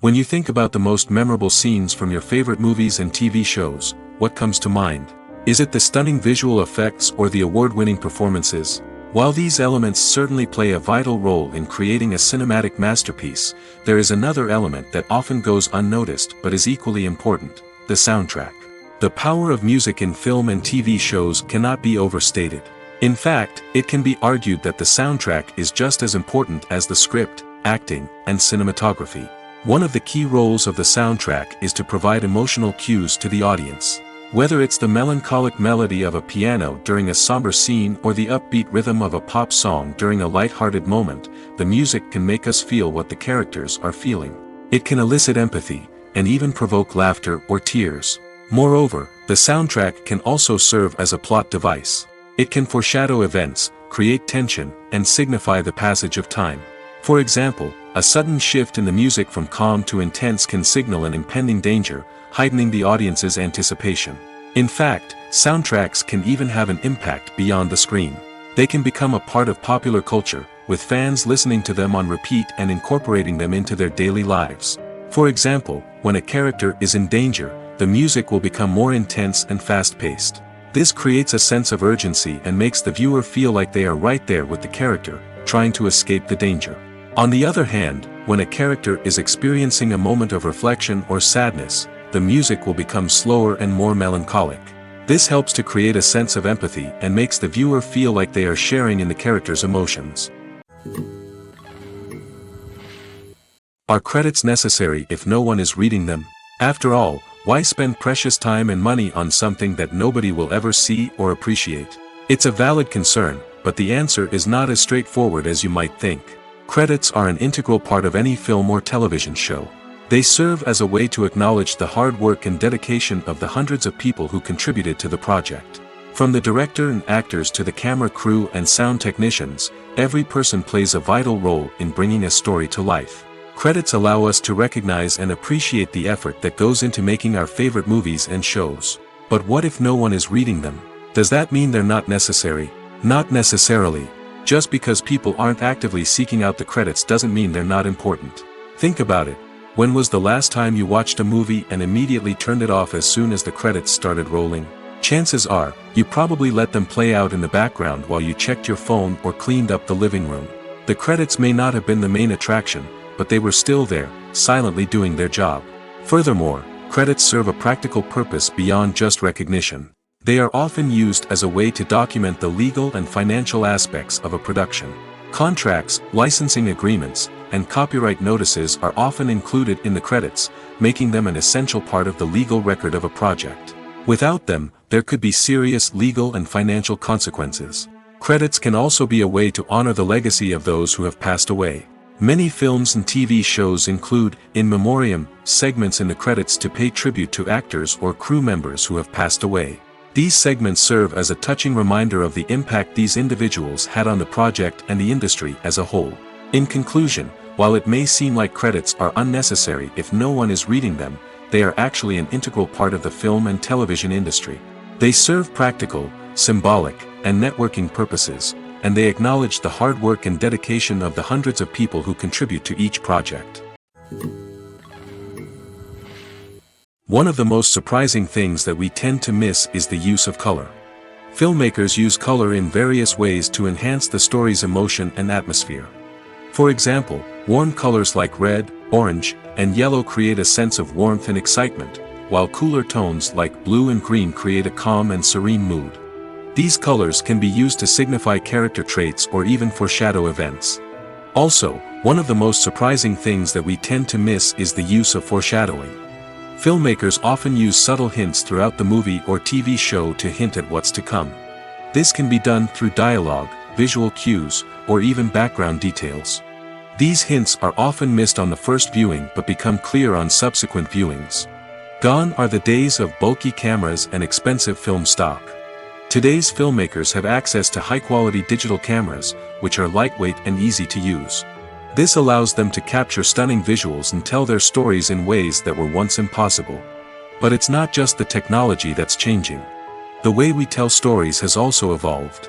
Speaker 1: When you think about the most memorable scenes from your favorite movies and TV shows, what comes to mind? Is it the stunning visual effects or the award-winning performances? While these elements certainly play a vital role in creating a cinematic masterpiece, there is another element that often goes unnoticed but is equally important: the soundtrack. The power of music in film and TV shows cannot be overstated. In fact, it can be argued that the soundtrack is just as important as the script, acting, and cinematography. One of the key roles of the soundtrack is to provide emotional cues to the audience. Whether it's the melancholic melody of a piano during a somber scene or the upbeat rhythm of a pop song during a light-hearted moment, the music can make us feel what the characters are feeling. It can elicit empathy, and even provoke laughter or tears. Moreover, the soundtrack can also serve as a plot device. It can foreshadow events, create tension, and signify the passage of time. For example, a sudden shift in the music from calm to intense can signal an impending danger, heightening the audience's anticipation. In fact, soundtracks can even have an impact beyond the screen. They can become a part of popular culture, with fans listening to them on repeat and incorporating them into their daily lives. For example, when a character is in danger, the music will become more intense and fast-paced. This creates a sense of urgency and makes the viewer feel like they are right there with the character, trying to escape the danger. On the other hand, when a character is experiencing a moment of reflection or sadness, the music will become slower and more melancholic. This helps to create a sense of empathy and makes the viewer feel like they are sharing in the character's emotions. Are credits necessary if no one is reading them? After all, why spend precious time and money on something that nobody will ever see or appreciate? It's a valid concern, but the answer is not as straightforward as you might think. Credits are an integral part of any film or television show. They serve as a way to acknowledge the hard work and dedication of the hundreds of people who contributed to the project. From the director and actors to the camera crew and sound technicians, every person plays a vital role in bringing a story to life. Credits allow us to recognize and appreciate the effort that goes into making our favorite movies and shows. But what if no one is reading them? Does that mean they're not necessary? Not necessarily. Just because people aren't actively seeking out the credits doesn't mean they're not important. Think about it. When was the last time you watched a movie and immediately turned it off as soon as the credits started rolling? Chances are, you probably let them play out in the background while you checked your phone or cleaned up the living room. The credits may not have been the main attraction, but they were still there, silently doing their job. Furthermore, credits serve a practical purpose beyond just recognition. They are often used as a way to document the legal and financial aspects of a production. Contracts, licensing agreements, and copyright notices are often included in the credits, making them an essential part of the legal record of a project. Without them, there could be serious legal and financial consequences. Credits can also be a way to honor the legacy of those who have passed away. Many films and TV shows include, in memoriam, segments in the credits to pay tribute to actors or crew members who have passed away. These segments serve as a touching reminder of the impact these individuals had on the project and the industry as a whole. In conclusion, while it may seem like credits are unnecessary if no one is reading them, they are actually an integral part of the film and television industry. They serve practical, symbolic, and networking purposes, and they acknowledge the hard work and dedication of the hundreds of people who contribute to each project. One of the most surprising things that we tend to miss is the use of color. Filmmakers use color in various ways to enhance the story's emotion and atmosphere. For example, warm colors like red, orange, and yellow create a sense of warmth and excitement, while cooler tones like blue and green create a calm and serene mood. These colors can be used to signify character traits or even foreshadow events. Also, one of the most surprising things that we tend to miss is the use of foreshadowing. Filmmakers often use subtle hints throughout the movie or TV show to hint at what's to come. This can be done through dialogue, visual cues, or even background details. These hints are often missed on the first viewing but become clear on subsequent viewings. Gone are the days of bulky cameras and expensive film stock. Today's filmmakers have access to high-quality digital cameras, which are lightweight and easy to use. This allows them to capture stunning visuals and tell their stories in ways that were once impossible. But it's not just the technology that's changing. The way we tell stories has also evolved.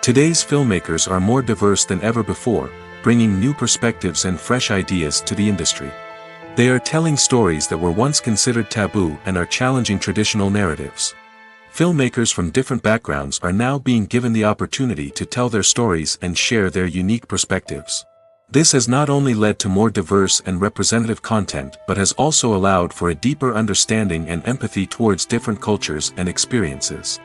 Speaker 1: Today's filmmakers are more diverse than ever before, bringing new perspectives and fresh ideas to the industry. They are telling stories that were once considered taboo and are challenging traditional narratives. Filmmakers from different backgrounds are now being given the opportunity to tell their stories and share their unique perspectives. This has not only led to more diverse and representative content but has also allowed for a deeper understanding and empathy towards different cultures and experiences.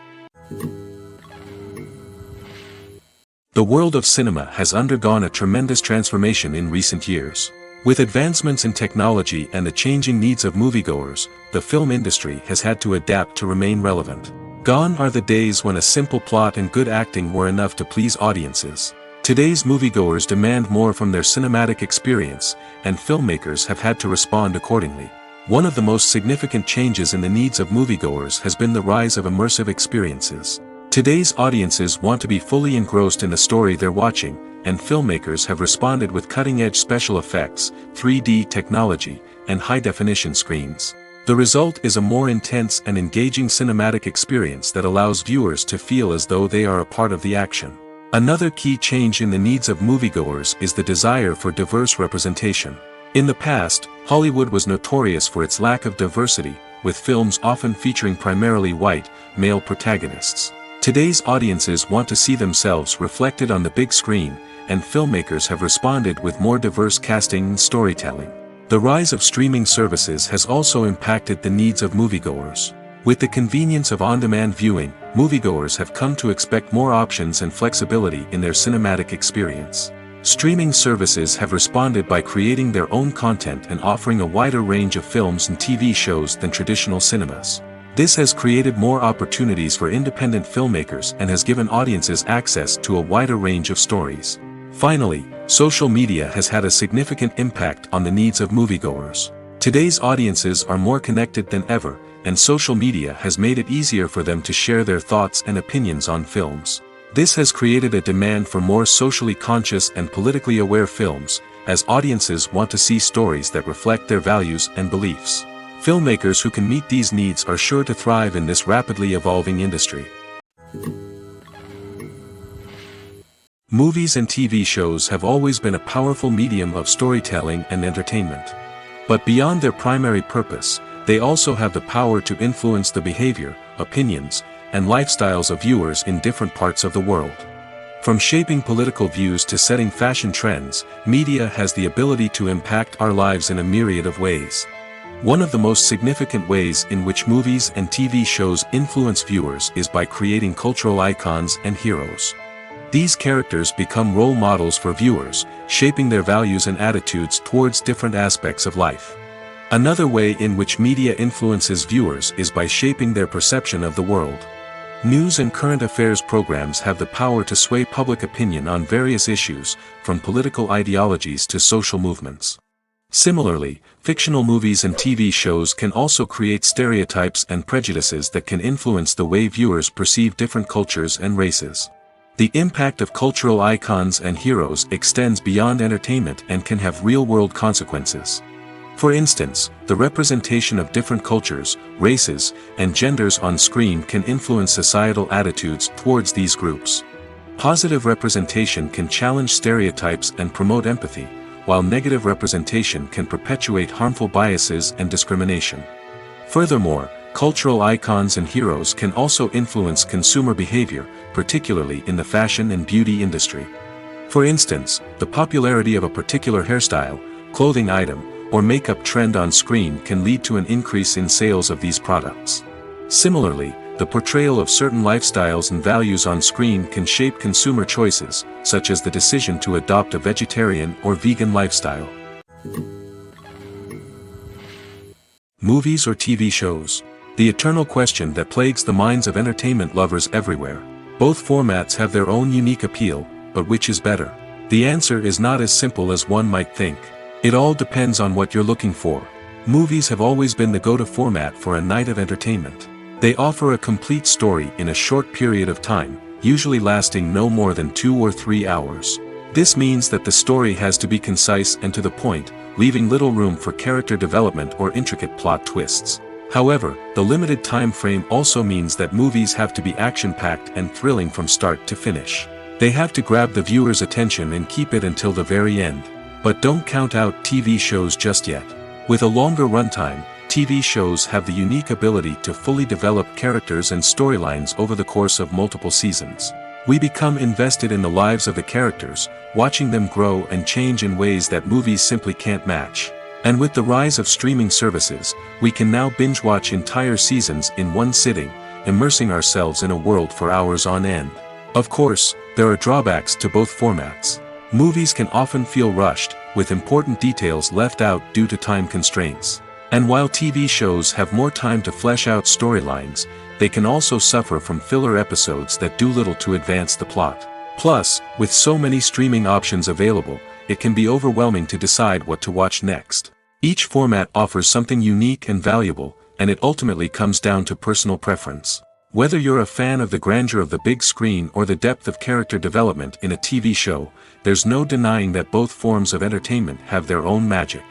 Speaker 1: The world of cinema has undergone a tremendous transformation in recent years. With advancements in technology and the changing needs of moviegoers, the film industry has had to adapt to remain relevant. Gone are the days when a simple plot and good acting were enough to please audiences. Today's moviegoers demand more from their cinematic experience, and filmmakers have had to respond accordingly. One of the most significant changes in the needs of moviegoers has been the rise of immersive experiences. Today's audiences want to be fully engrossed in the story they're watching, and filmmakers have responded with cutting-edge special effects, 3D technology, and high-definition screens. The result is a more intense and engaging cinematic experience that allows viewers to feel as though they are a part of the action. Another key change in the needs of moviegoers is the desire for diverse representation. In the past, Hollywood was notorious for its lack of diversity, with films often featuring primarily white, male protagonists. Today's audiences want to see themselves reflected on the big screen, and filmmakers have responded with more diverse casting and storytelling. The rise of streaming services has also impacted the needs of moviegoers. With the convenience of on-demand viewing, moviegoers have come to expect more options and flexibility in their cinematic experience. Streaming services have responded by creating their own content and offering a wider range of films and TV shows than traditional cinemas. This has created more opportunities for independent filmmakers and has given audiences access to a wider range of stories. Finally, social media has had a significant impact on the needs of moviegoers. Today's audiences are more connected than ever, and social media has made it easier for them to share their thoughts and opinions on films. This has created a demand for more socially conscious and politically aware films, as audiences want to see stories that reflect their values and beliefs. Filmmakers who can meet these needs are sure to thrive in this rapidly evolving industry. Movies and TV shows have always been a powerful medium of storytelling and entertainment. But beyond their primary purpose, they also have the power to influence the behavior, opinions, and lifestyles of viewers in different parts of the world. From shaping political views to setting fashion trends, media has the ability to impact our lives in a myriad of ways. One of the most significant ways in which movies and TV shows influence viewers is by creating cultural icons and heroes. These characters become role models for viewers, shaping their values and attitudes towards different aspects of life. Another way in which media influences viewers is by shaping their perception of the world. News and current affairs programs have the power to sway public opinion on various issues, from political ideologies to social movements. Similarly, fictional movies and TV shows can also create stereotypes and prejudices that can influence the way viewers perceive different cultures and races. The impact of cultural icons and heroes extends beyond entertainment and can have real-world consequences. For instance, the representation of different cultures, races, and genders on screen can influence societal attitudes towards these groups. Positive representation can challenge stereotypes and promote empathy, while negative representation can perpetuate harmful biases and discrimination. Furthermore, cultural icons and heroes can also influence consumer behavior, particularly in the fashion and beauty industry. For instance, the popularity of a particular hairstyle, clothing item, or makeup trend on screen can lead to an increase in sales of these products. Similarly, the portrayal of certain lifestyles and values on screen can shape consumer choices, such as the decision to adopt a vegetarian or vegan lifestyle. Movies or TV shows? The eternal question that plagues the minds of entertainment lovers everywhere. Both formats have their own unique appeal, but which is better? The answer is not as simple as one might think. It all depends on what you're looking for. Movies have always been the go-to format for a night of entertainment. They offer a complete story in a short period of time, usually lasting no more than 2 or 3 hours. This means that the story has to be concise and to the point, leaving little room for character development or intricate plot twists. However, the limited time frame also means that movies have to be action-packed and thrilling from start to finish. They have to grab the viewer's attention and keep it until the very end. But don't count out TV shows just yet. With a longer runtime, TV shows have the unique ability to fully develop characters and storylines over the course of multiple seasons. We become invested in the lives of the characters, watching them grow and change in ways that movies simply can't match. And with the rise of streaming services, we can now binge-watch entire seasons in one sitting, immersing ourselves in a world for hours on end. Of course, there are drawbacks to both formats. Movies can often feel rushed, with important details left out due to time constraints. And while TV shows have more time to flesh out storylines, they can also suffer from filler episodes that do little to advance the plot. Plus, with so many streaming options available, it can be overwhelming to decide what to watch next. Each format offers something unique and valuable, and it ultimately comes down to personal preference. Whether you're a fan of the grandeur of the big screen or the depth of character development in a TV show, there's no denying that both forms of entertainment have their own magic.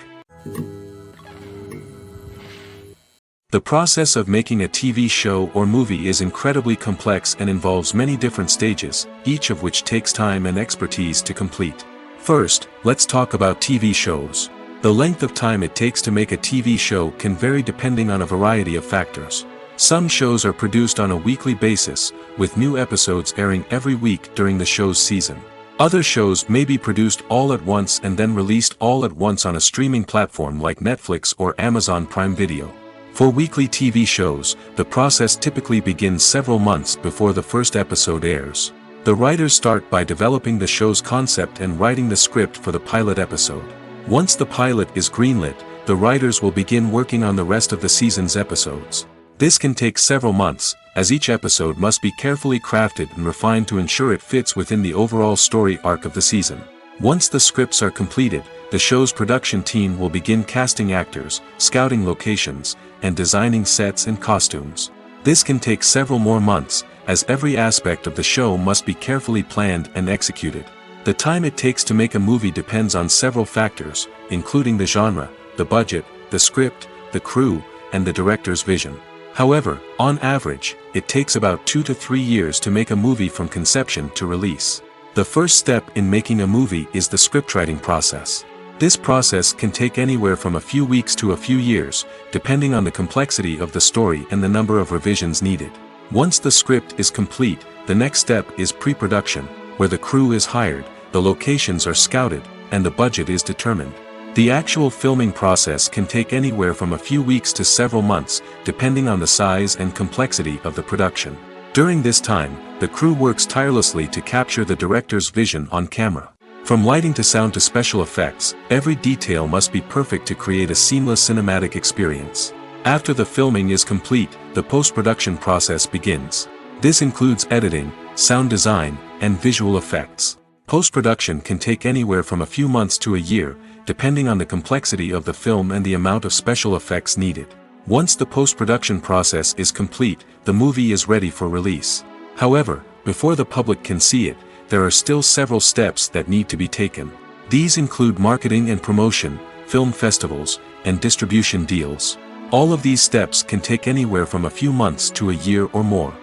Speaker 1: The process of making a TV show or movie is incredibly complex and involves many different stages, each of which takes time and expertise to complete. First, let's talk about TV shows. The length of time it takes to make a TV show can vary depending on a variety of factors. Some shows are produced on a weekly basis, with new episodes airing every week during the show's season. Other shows may be produced all at once and then released all at once on a streaming platform like Netflix or Amazon Prime Video. For weekly TV shows, the process typically begins several months before the first episode airs. The writers start by developing the show's concept and writing the script for the pilot episode. Once the pilot is greenlit, the writers will begin working on the rest of the season's episodes. This can take several months, as each episode must be carefully crafted and refined to ensure it fits within the overall story arc of the season. Once the scripts are completed, the show's production team will begin casting actors, scouting locations, and designing sets and costumes. This can take several more months, as every aspect of the show must be carefully planned and executed. The time it takes to make a movie depends on several factors, including the genre, the budget, the script, the crew, and the director's vision. However, on average, it takes about 2 to 3 years to make a movie from conception to release. The first step in making a movie is the scriptwriting process. This process can take anywhere from a few weeks to a few years, depending on the complexity of the story and the number of revisions needed. Once the script is complete, the next step is pre-production, where the crew is hired, the locations are scouted, and the budget is determined. The actual filming process can take anywhere from a few weeks to several months, depending on the size and complexity of the production. During this time, the crew works tirelessly to capture the director's vision on camera. From lighting to sound to special effects, every detail must be perfect to create a seamless cinematic experience. After the filming is complete, the post-production process begins. This includes editing, sound design, and visual effects. Post-production can take anywhere from a few months to a year, depending on the complexity of the film and the amount of special effects needed. Once the post-production process is complete, the movie is ready for release. However, before the public can see it, there are still several steps that need to be taken. These include marketing and promotion, film festivals, and distribution deals. All of these steps can take anywhere from a few months to a year or more.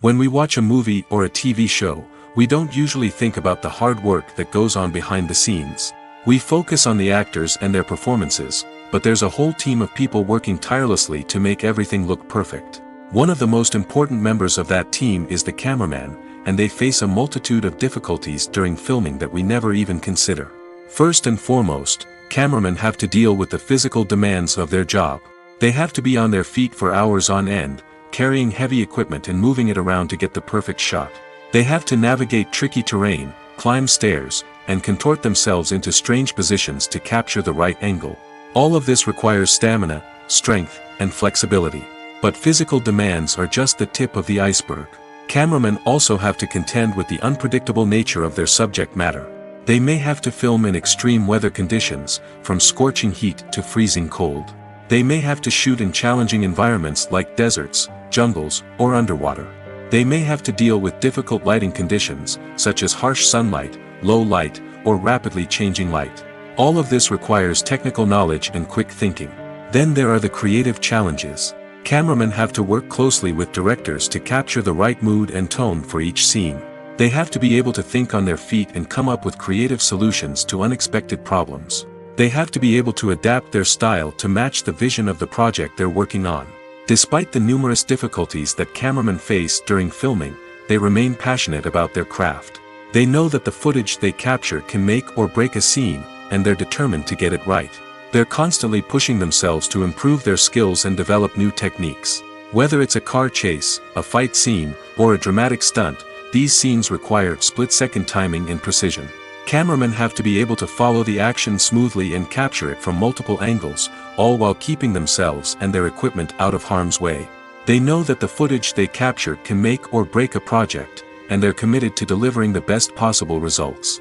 Speaker 1: When we watch a movie or a TV show, we don't usually think about the hard work that goes on behind the scenes. We focus on the actors and their performances, but there's a whole team of people working tirelessly to make everything look perfect. One of the most important members of that team is the cameraman, and they face a multitude of difficulties during filming that we never even consider. First and foremost, cameramen have to deal with the physical demands of their job. They have to be on their feet for hours on end, carrying heavy equipment and moving it around to get the perfect shot. They have to navigate tricky terrain, climb stairs, and contort themselves into strange positions to capture the right angle. All of this requires stamina, strength, and flexibility. But physical demands are just the tip of the iceberg. Cameramen also have to contend with the unpredictable nature of their subject matter. They may have to film in extreme weather conditions, from scorching heat to freezing cold. They may have to shoot in challenging environments like deserts, jungles, or underwater. They may have to deal with difficult lighting conditions, such as harsh sunlight, low light, or rapidly changing light. All of this requires technical knowledge and quick thinking. Then there are the creative challenges. Cameramen have to work closely with directors to capture the right mood and tone for each scene. They have to be able to think on their feet and come up with creative solutions to unexpected problems. They have to be able to adapt their style to match the vision of the project they're working on. Despite the numerous difficulties that cameramen face during filming, they remain passionate about their craft. They know that the footage they capture can make or break a scene, and they're determined to get it right. They're constantly pushing themselves to improve their skills and develop new techniques. Whether it's a car chase, a fight scene, or a dramatic stunt, these scenes require split-second timing and precision. Cameramen have to be able to follow the action smoothly and capture it from multiple angles, all while keeping themselves and their equipment out of harm's way. They know that the footage they capture can make or break a project, and they're committed to delivering the best possible results.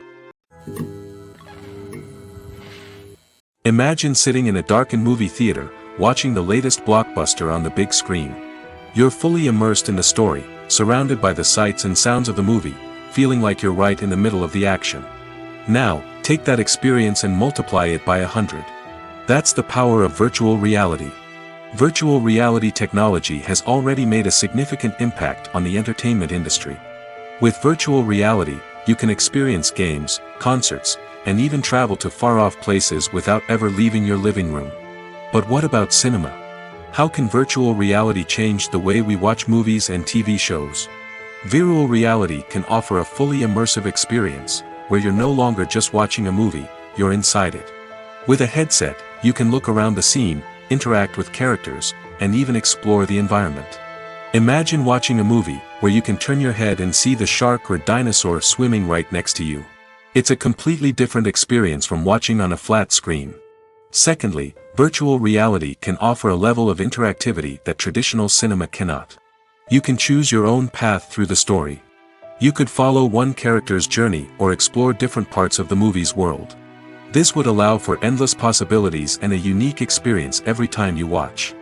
Speaker 1: Imagine sitting in a darkened movie theater, watching the latest blockbuster on the big screen. You're fully immersed in the story, surrounded by the sights and sounds of the movie, feeling like you're right in the middle of the action. Now, take that experience and multiply it by 100. That's the power of virtual reality. Virtual reality technology has already made a significant impact on the entertainment industry. With virtual reality, you can experience games, concerts, and even travel to far-off places without ever leaving your living room. But what about cinema? How can virtual reality change the way we watch movies and TV shows? Virtual reality can offer a fully immersive experience, where you're no longer just watching a movie, you're inside it. With a headset, you can look around the scene, interact with characters, and even explore the environment. Imagine watching a movie, where you can turn your head and see the shark or dinosaur swimming right next to you. It's a completely different experience from watching on a flat screen. Secondly, virtual reality can offer a level of interactivity that traditional cinema cannot. You can choose your own path through the story. You could follow one character's journey or explore different parts of the movie's world. This would allow for endless possibilities and a unique experience every time you watch.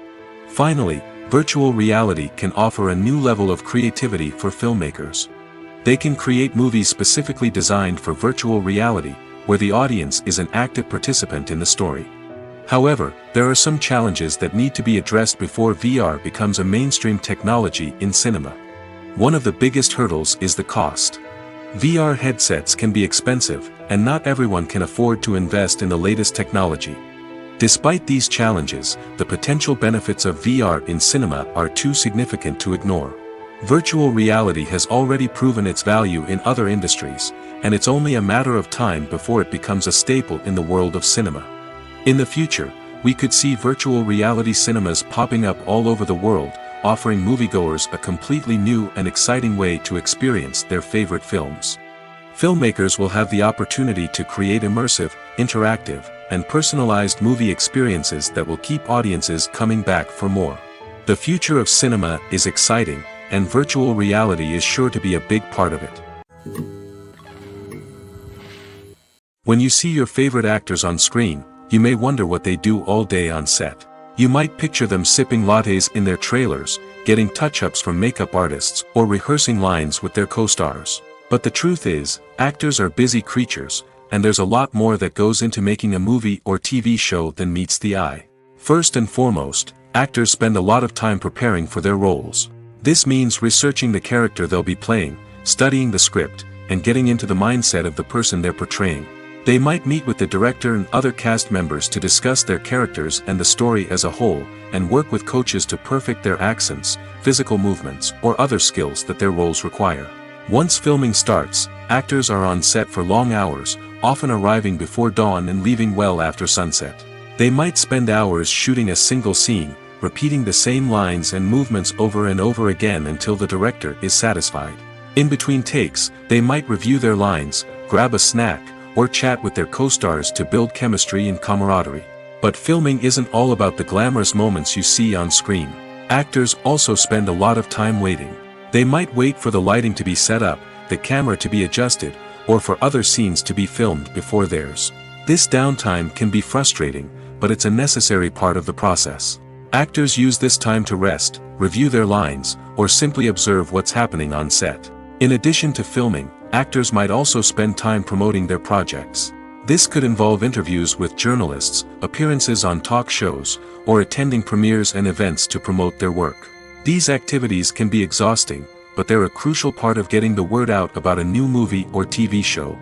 Speaker 1: Finally, virtual reality can offer a new level of creativity for filmmakers. They can create movies specifically designed for virtual reality, where the audience is an active participant in the story. However, there are some challenges that need to be addressed before VR becomes a mainstream technology in cinema. One of the biggest hurdles is the cost. VR headsets can be expensive, and not everyone can afford to invest in the latest technology. Despite these challenges, the potential benefits of VR in cinema are too significant to ignore. Virtual reality has already proven its value in other industries, and it's only a matter of time before it becomes a staple in the world of cinema. In the future, we could see virtual reality cinemas popping up all over the world, offering moviegoers a completely new and exciting way to experience their favorite films. Filmmakers will have the opportunity to create immersive, interactive, and personalized movie experiences that will keep audiences coming back for more. The future of cinema is exciting, and virtual reality is sure to be a big part of it. When you see your favorite actors on screen, you may wonder what they do all day on set. You might picture them sipping lattes in their trailers, getting touch-ups from makeup artists, or rehearsing lines with their co-stars. But the truth is, actors are busy creatures, and there's a lot more that goes into making a movie or TV show than meets the eye. First and foremost, actors spend a lot of time preparing for their roles. This means researching the character they'll be playing, studying the script, and getting into the mindset of the person they're portraying. They might meet with the director and other cast members to discuss their characters and the story as a whole, and work with coaches to perfect their accents, physical movements, or other skills that their roles require. Once filming starts, actors are on set for long hours, often arriving before dawn and leaving well after sunset. They might spend hours shooting a single scene, repeating the same lines and movements over and over again until the director is satisfied. In between takes, they might review their lines, grab a snack, or chat with their co-stars to build chemistry and camaraderie. But filming isn't all about the glamorous moments you see on screen. Actors also spend a lot of time waiting. They might wait for the lighting to be set up, the camera to be adjusted, or for other scenes to be filmed before theirs. This downtime can be frustrating, but it's a necessary part of the process. Actors use this time to rest, review their lines, or simply observe what's happening on set. In addition to filming, actors might also spend time promoting their projects. This could involve interviews with journalists, appearances on talk shows, or attending premieres and events to promote their work. These activities can be exhausting, but they're a crucial part of getting the word out about a new movie or TV show.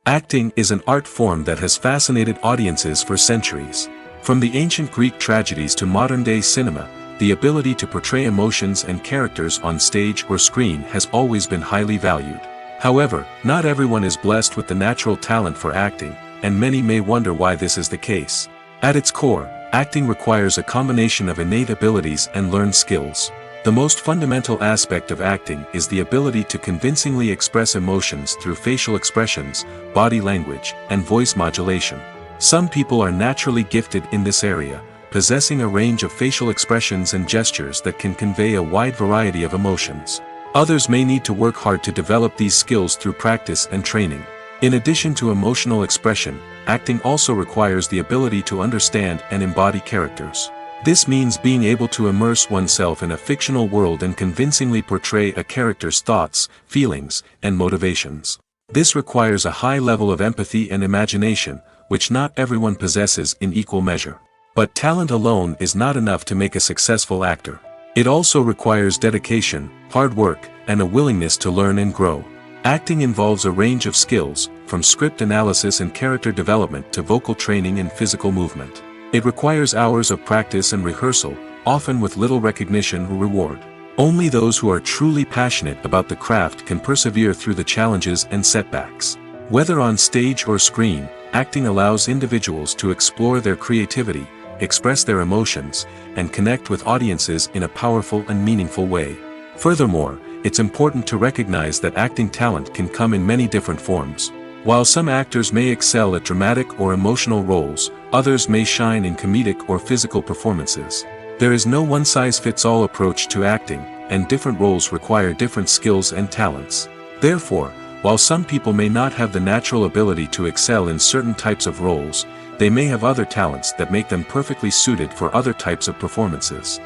Speaker 1: Acting is an art form that has fascinated audiences for centuries. From the ancient Greek tragedies to modern-day cinema, the ability to portray emotions and characters on stage or screen has always been highly valued. However, not everyone is blessed with the natural talent for acting, and many may wonder why this is the case. At its core, acting requires a combination of innate abilities and learned skills. The most fundamental aspect of acting is the ability to convincingly express emotions through facial expressions, body language, and voice modulation. Some people are naturally gifted in this area, possessing a range of facial expressions and gestures that can convey a wide variety of emotions. Others may need to work hard to develop these skills through practice and training. In addition to emotional expression, acting also requires the ability to understand and embody characters. This means being able to immerse oneself in a fictional world and convincingly portray a character's thoughts, feelings, and motivations. This requires a high level of empathy and imagination, which not everyone possesses in equal measure. But talent alone is not enough to make a successful actor. It also requires dedication, hard work, and a willingness to learn and grow. Acting involves a range of skills, from script analysis and character development to vocal training and physical movement. It requires hours of practice and rehearsal, often with little recognition or reward. Only those who are truly passionate about the craft can persevere through the challenges and setbacks. Whether on stage or screen, acting allows individuals to explore their creativity, express their emotions, and connect with audiences in a powerful and meaningful way. Furthermore, it's important to recognize that acting talent can come in many different forms. While some actors may excel at dramatic or emotional roles, others may shine in comedic or physical performances. There is no one-size-fits-all approach to acting, and different roles require different skills and talents. Therefore, while some people may not have the natural ability to excel in certain types of roles, they may have other talents that make them perfectly suited for other types of performances.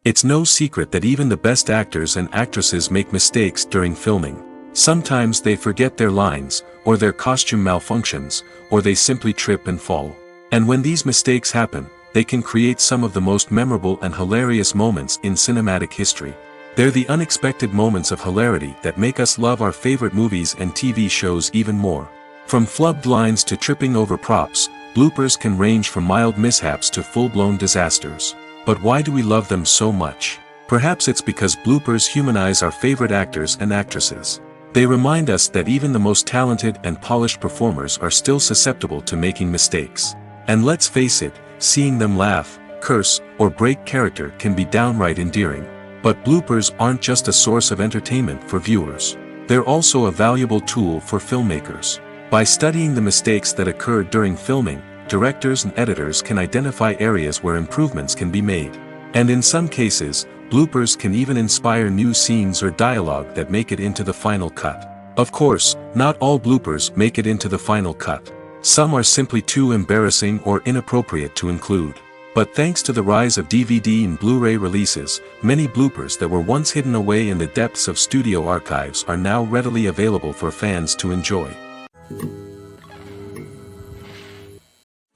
Speaker 1: It's no secret that even the best actors and actresses make mistakes during filming. Sometimes they forget their lines, or their costume malfunctions, or they simply trip and fall. And when these mistakes happen, they can create some of the most memorable and hilarious moments in cinematic history. They're the unexpected moments of hilarity that make us love our favorite movies and TV shows even more. From flubbed lines to tripping over props, bloopers can range from mild mishaps to full-blown disasters. But why do we love them so much? Perhaps it's because bloopers humanize our favorite actors and actresses. They remind us that even the most talented and polished performers are still susceptible to making mistakes. And let's face it, seeing them laugh, curse, or break character can be downright endearing. But bloopers aren't just a source of entertainment for viewers. They're also a valuable tool for filmmakers. By studying the mistakes that occurred during filming, directors and editors can identify areas where improvements can be made. And in some cases, bloopers can even inspire new scenes or dialogue that make it into the final cut. Of course, not all bloopers make it into the final cut. Some are simply too embarrassing or inappropriate to include. But thanks to the rise of DVD and Blu-ray releases, many bloopers that were once hidden away in the depths of studio archives are now readily available for fans to enjoy.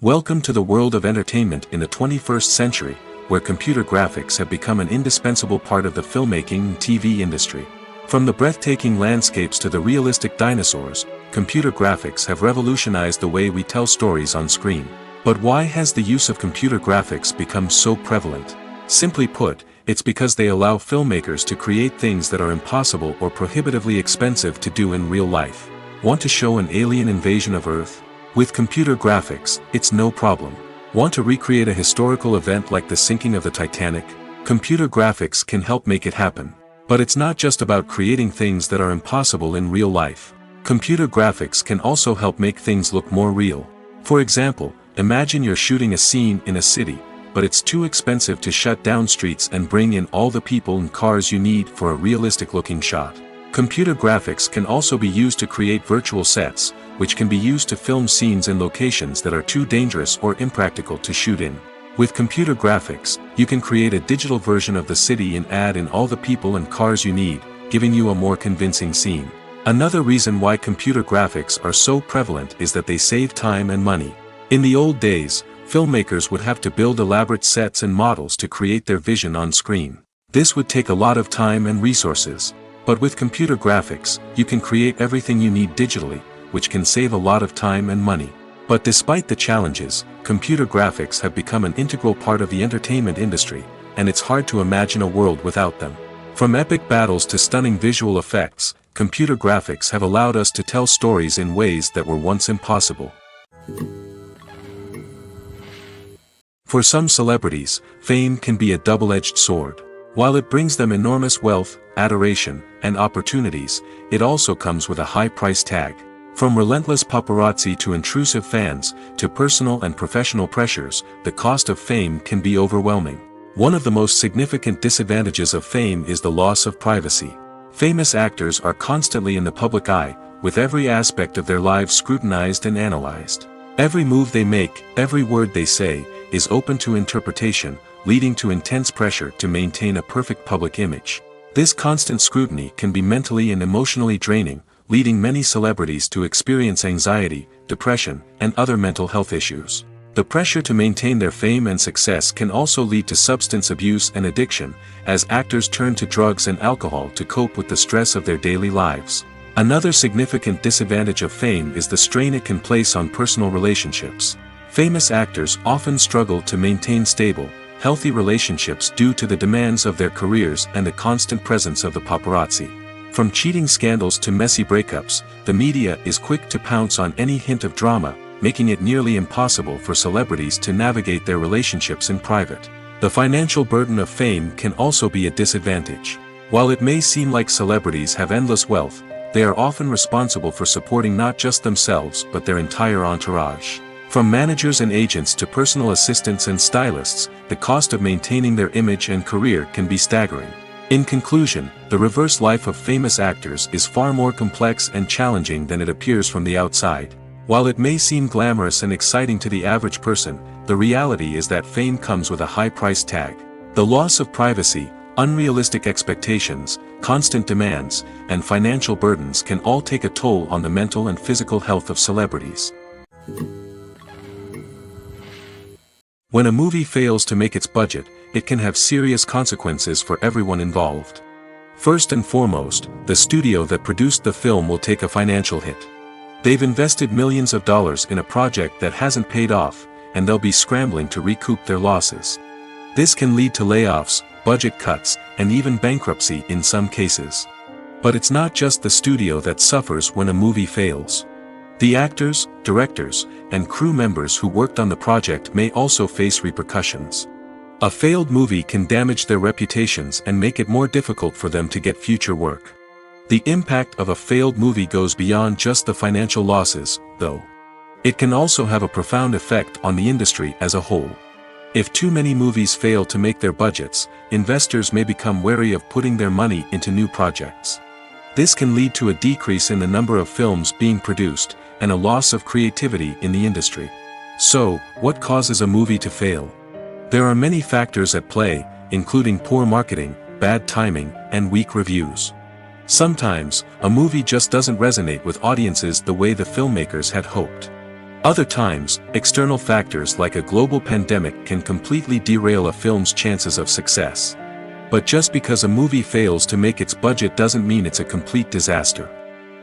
Speaker 1: Welcome to the world of entertainment in the 21st century, where computer graphics have become an indispensable part of the filmmaking and TV industry. From the breathtaking landscapes to the realistic dinosaurs, computer graphics have revolutionized the way we tell stories on screen. But why has the use of computer graphics become so prevalent? Simply put, it's because they allow filmmakers to create things that are impossible or prohibitively expensive to do in real life. Want to show an alien invasion of Earth? With computer graphics, it's no problem. Want to recreate a historical event like the sinking of the Titanic? Computer graphics can help make it happen. But it's not just about creating things that are impossible in real life. Computer graphics can also help make things look more real. For example, imagine you're shooting a scene in a city, but it's too expensive to shut down streets and bring in all the people and cars you need for a realistic-looking shot. Computer graphics can also be used to create virtual sets, which can be used to film scenes in locations that are too dangerous or impractical to shoot in. With computer graphics, you can create a digital version of the city and add in all the people and cars you need, giving you a more convincing scene. Another reason why computer graphics are so prevalent is that they save time and money. In the old days, filmmakers would have to build elaborate sets and models to create their vision on screen. This would take a lot of time and resources. But with computer graphics, you can create everything you need digitally, which can save a lot of time and money. But despite the challenges, computer graphics have become an integral part of the entertainment industry, and it's hard to imagine a world without them. From epic battles to stunning visual effects, computer graphics have allowed us to tell stories in ways that were once impossible. For some celebrities, fame can be a double-edged sword. While it brings them enormous wealth, adoration, and opportunities, it also comes with a high price tag. From relentless paparazzi to intrusive fans, to personal and professional pressures, the cost of fame can be overwhelming. One of the most significant disadvantages of fame is the loss of privacy. Famous actors are constantly in the public eye, with every aspect of their lives scrutinized and analyzed. Every move they make, every word they say, is open to interpretation, leading to intense pressure to maintain a perfect public image. This constant scrutiny can be mentally and emotionally draining, leading many celebrities to experience anxiety, depression, and other mental health issues. The pressure to maintain their fame and success can also lead to substance abuse and addiction, as actors turn to drugs and alcohol to cope with the stress of their daily lives. Another significant disadvantage of fame is the strain it can place on personal relationships. Famous actors often struggle to maintain stable, healthy relationships due to the demands of their careers and the constant presence of the paparazzi. From cheating scandals to messy breakups, the media is quick to pounce on any hint of drama, making it nearly impossible for celebrities to navigate their relationships in private. The financial burden of fame can also be a disadvantage. While it may seem like celebrities have endless wealth, they are often responsible for supporting not just themselves but their entire entourage. From managers and agents to personal assistants and stylists, the cost of maintaining their image and career can be staggering. In conclusion, the reverse life of famous actors is far more complex and challenging than it appears from the outside. While it may seem glamorous and exciting to the average person, the reality is that fame comes with a high price tag. The loss of privacy, unrealistic expectations, constant demands, and financial burdens can all take a toll on the mental and physical health of celebrities. When a movie fails to make its budget, it can have serious consequences for everyone involved. First and foremost, the studio that produced the film will take a financial hit. They've invested millions of dollars in a project that hasn't paid off, and they'll be scrambling to recoup their losses. This can lead to layoffs, budget cuts, and even bankruptcy in some cases. But it's not just the studio that suffers when a movie fails. The actors, directors, and crew members who worked on the project may also face repercussions. A failed movie can damage their reputations and make it more difficult for them to get future work. The impact of a failed movie goes beyond just the financial losses, though. It can also have a profound effect on the industry as a whole. If too many movies fail to make their budgets, investors may become wary of putting their money into new projects. This can lead to a decrease in the number of films being produced, and a loss of creativity in the industry. So, what causes a movie to fail? There are many factors at play, including poor marketing, bad timing, and weak reviews. Sometimes, a movie just doesn't resonate with audiences the way the filmmakers had hoped. Other times, external factors like a global pandemic can completely derail a film's chances of success. But just because a movie fails to make its budget doesn't mean it's a complete disaster.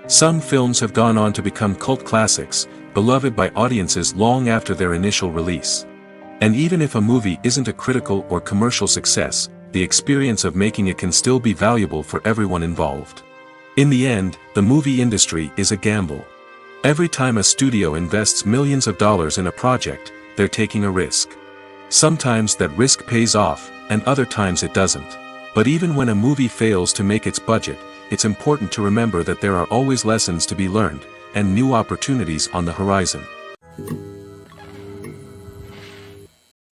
Speaker 1: Some films have gone on to become cult classics, beloved by audiences long after their initial release. And even if a movie isn't a critical or commercial success, the experience of making it can still be valuable for everyone involved. In the end, the movie industry is a gamble. Every time a studio invests millions of dollars in a project, they're taking a risk. Sometimes that risk pays off, and other times it doesn't. But even when a movie fails to make its budget, it's important to remember that there are always lessons to be learned, and new opportunities on the horizon.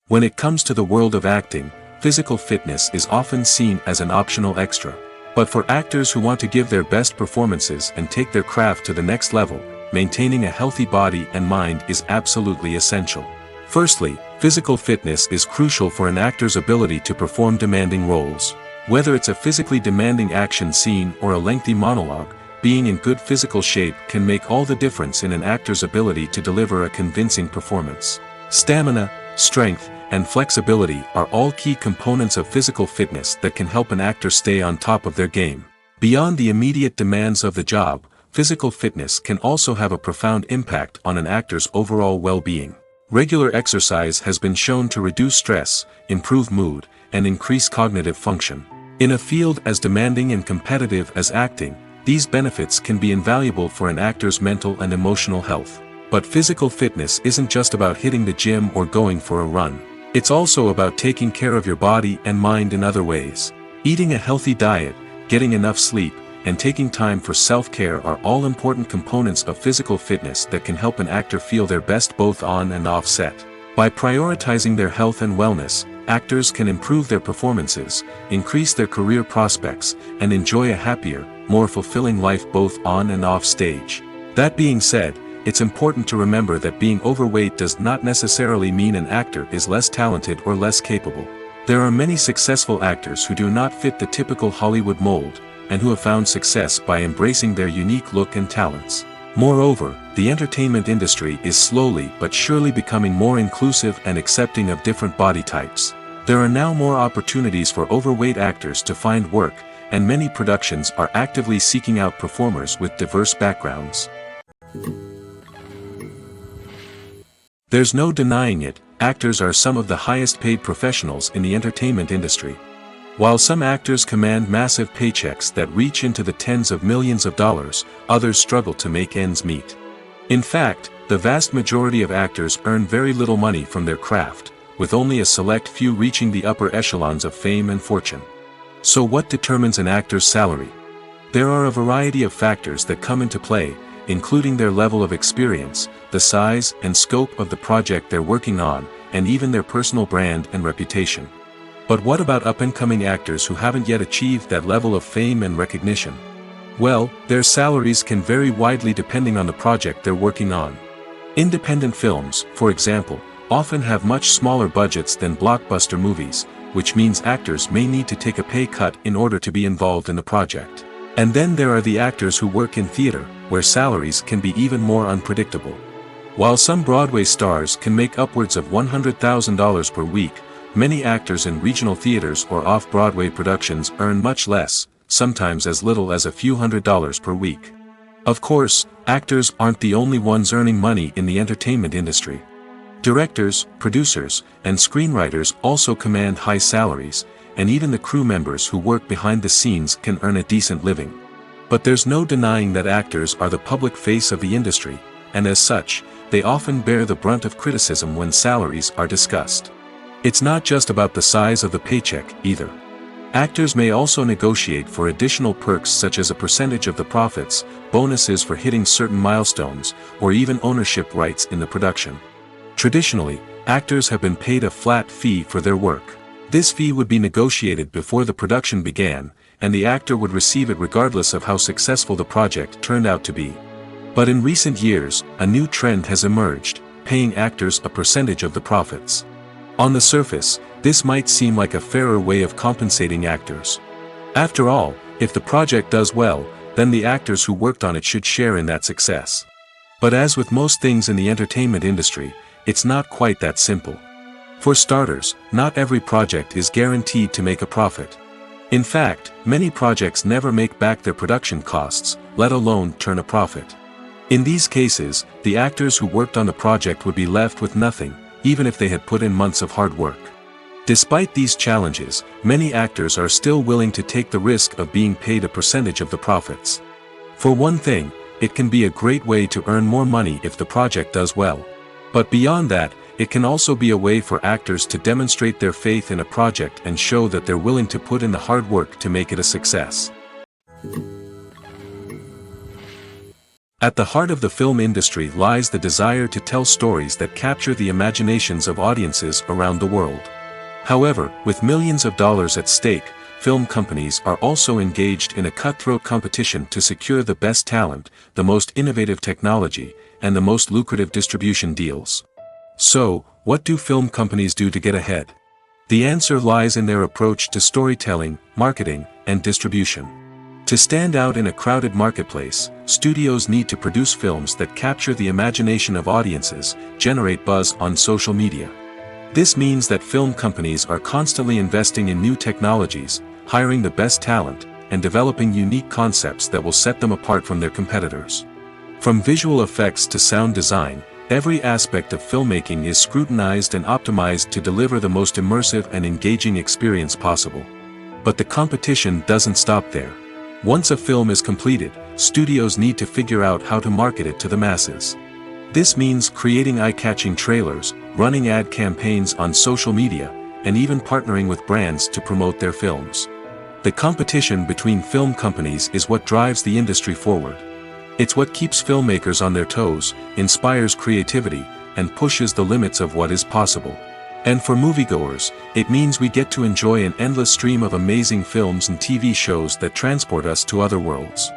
Speaker 1: When it comes to the world of acting, physical fitness is often seen as an optional extra. But for actors who want to give their best performances and take their craft to the next level, maintaining a healthy body and mind is absolutely essential. Firstly, physical fitness is crucial for an actor's ability to perform demanding roles. Whether it's a physically demanding action scene or a lengthy monologue, being in good physical shape can make all the difference in an actor's ability to deliver a convincing performance. Stamina, strength, and flexibility are all key components of physical fitness that can help an actor stay on top of their game. Beyond the immediate demands of the job, physical fitness can also have a profound impact on an actor's overall well-being. Regular exercise has been shown to reduce stress, improve mood, and increase cognitive function. In a field as demanding and competitive as acting, these benefits can be invaluable for an actor's mental and emotional health. But physical fitness isn't just about hitting the gym or going for a run. It's also about taking care of your body and mind in other ways. Eating a healthy diet, getting enough sleep, and taking time for self-care are all important components of physical fitness that can help an actor feel their best both on and off set. By prioritizing their health and wellness, actors can improve their performances, increase their career prospects, and enjoy a happier, more fulfilling life both on and off stage. That being said, it's important to remember that being overweight does not necessarily mean an actor is less talented or less capable. There are many successful actors who do not fit the typical Hollywood mold, and who have found success by embracing their unique look and talents. Moreover, the entertainment industry is slowly but surely becoming more inclusive and accepting of different body types. There are now more opportunities for overweight actors to find work, and many productions are actively seeking out performers with diverse backgrounds. There's no denying it, actors are some of the highest paid professionals in the entertainment industry. While some actors command massive paychecks that reach into the tens of millions of dollars, others struggle to make ends meet. In fact, the vast majority of actors earn very little money from their craft, with only a select few reaching the upper echelons of fame and fortune. So what determines an actor's salary? There are a variety of factors that come into play, including their level of experience, the size and scope of the project they're working on, and even their personal brand and reputation. But what about up-and-coming actors who haven't yet achieved that level of fame and recognition? Well, their salaries can vary widely depending on the project they're working on. Independent films, for example, often have much smaller budgets than blockbuster movies, which means actors may need to take a pay cut in order to be involved in the project. And then there are the actors who work in theater, where salaries can be even more unpredictable. While some Broadway stars can make upwards of $100,000 per week, many actors in regional theaters or off-Broadway productions earn much less, sometimes as little as a few $100s per week. Of course, actors aren't the only ones earning money in the entertainment industry. Directors, producers, and screenwriters also command high salaries, and even the crew members who work behind the scenes can earn a decent living. But there's no denying that actors are the public face of the industry, and as such, they often bear the brunt of criticism when salaries are discussed. It's not just about the size of the paycheck, either. Actors may also negotiate for additional perks such as a percentage of the profits, bonuses for hitting certain milestones, or even ownership rights in the production. Traditionally, actors have been paid a flat fee for their work. This fee would be negotiated before the production began, and the actor would receive it regardless of how successful the project turned out to be. But in recent years, a new trend has emerged, paying actors a percentage of the profits. On the surface, this might seem like a fairer way of compensating actors. After all, if the project does well, then the actors who worked on it should share in that success. But as with most things in the entertainment industry, it's not quite that simple. For starters, not every project is guaranteed to make a profit. In fact, many projects never make back their production costs, let alone turn a profit. In these cases, the actors who worked on the project would be left with nothing, even if they had put in months of hard work. Despite these challenges, many actors are still willing to take the risk of being paid a percentage of the profits. For one thing, it can be a great way to earn more money if the project does well. But beyond that, it can also be a way for actors to demonstrate their faith in a project and show that they're willing to put in the hard work to make it a success. At the heart of the film industry lies the desire to tell stories that capture the imaginations of audiences around the world. However, with millions of dollars at stake, film companies are also engaged in a cutthroat competition to secure the best talent, the most innovative technology, and the most lucrative distribution deals. So, what do film companies do to get ahead? The answer lies in their approach to storytelling, marketing, and distribution. To stand out in a crowded marketplace, studios need to produce films that capture the imagination of audiences, generate buzz on social media. This means that film companies are constantly investing in new technologies, hiring the best talent, and developing unique concepts that will set them apart from their competitors. From visual effects to sound design, every aspect of filmmaking is scrutinized and optimized to deliver the most immersive and engaging experience possible. But the competition doesn't stop there. Once a film is completed, studios need to figure out how to market it to the masses. This means creating eye-catching trailers, running ad campaigns on social media, and even partnering with brands to promote their films. The competition between film companies is what drives the industry forward. It's what keeps filmmakers on their toes, inspires creativity, and pushes the limits of what is possible. And for moviegoers, it means we get to enjoy an endless stream of amazing films and TV shows that transport us to other worlds.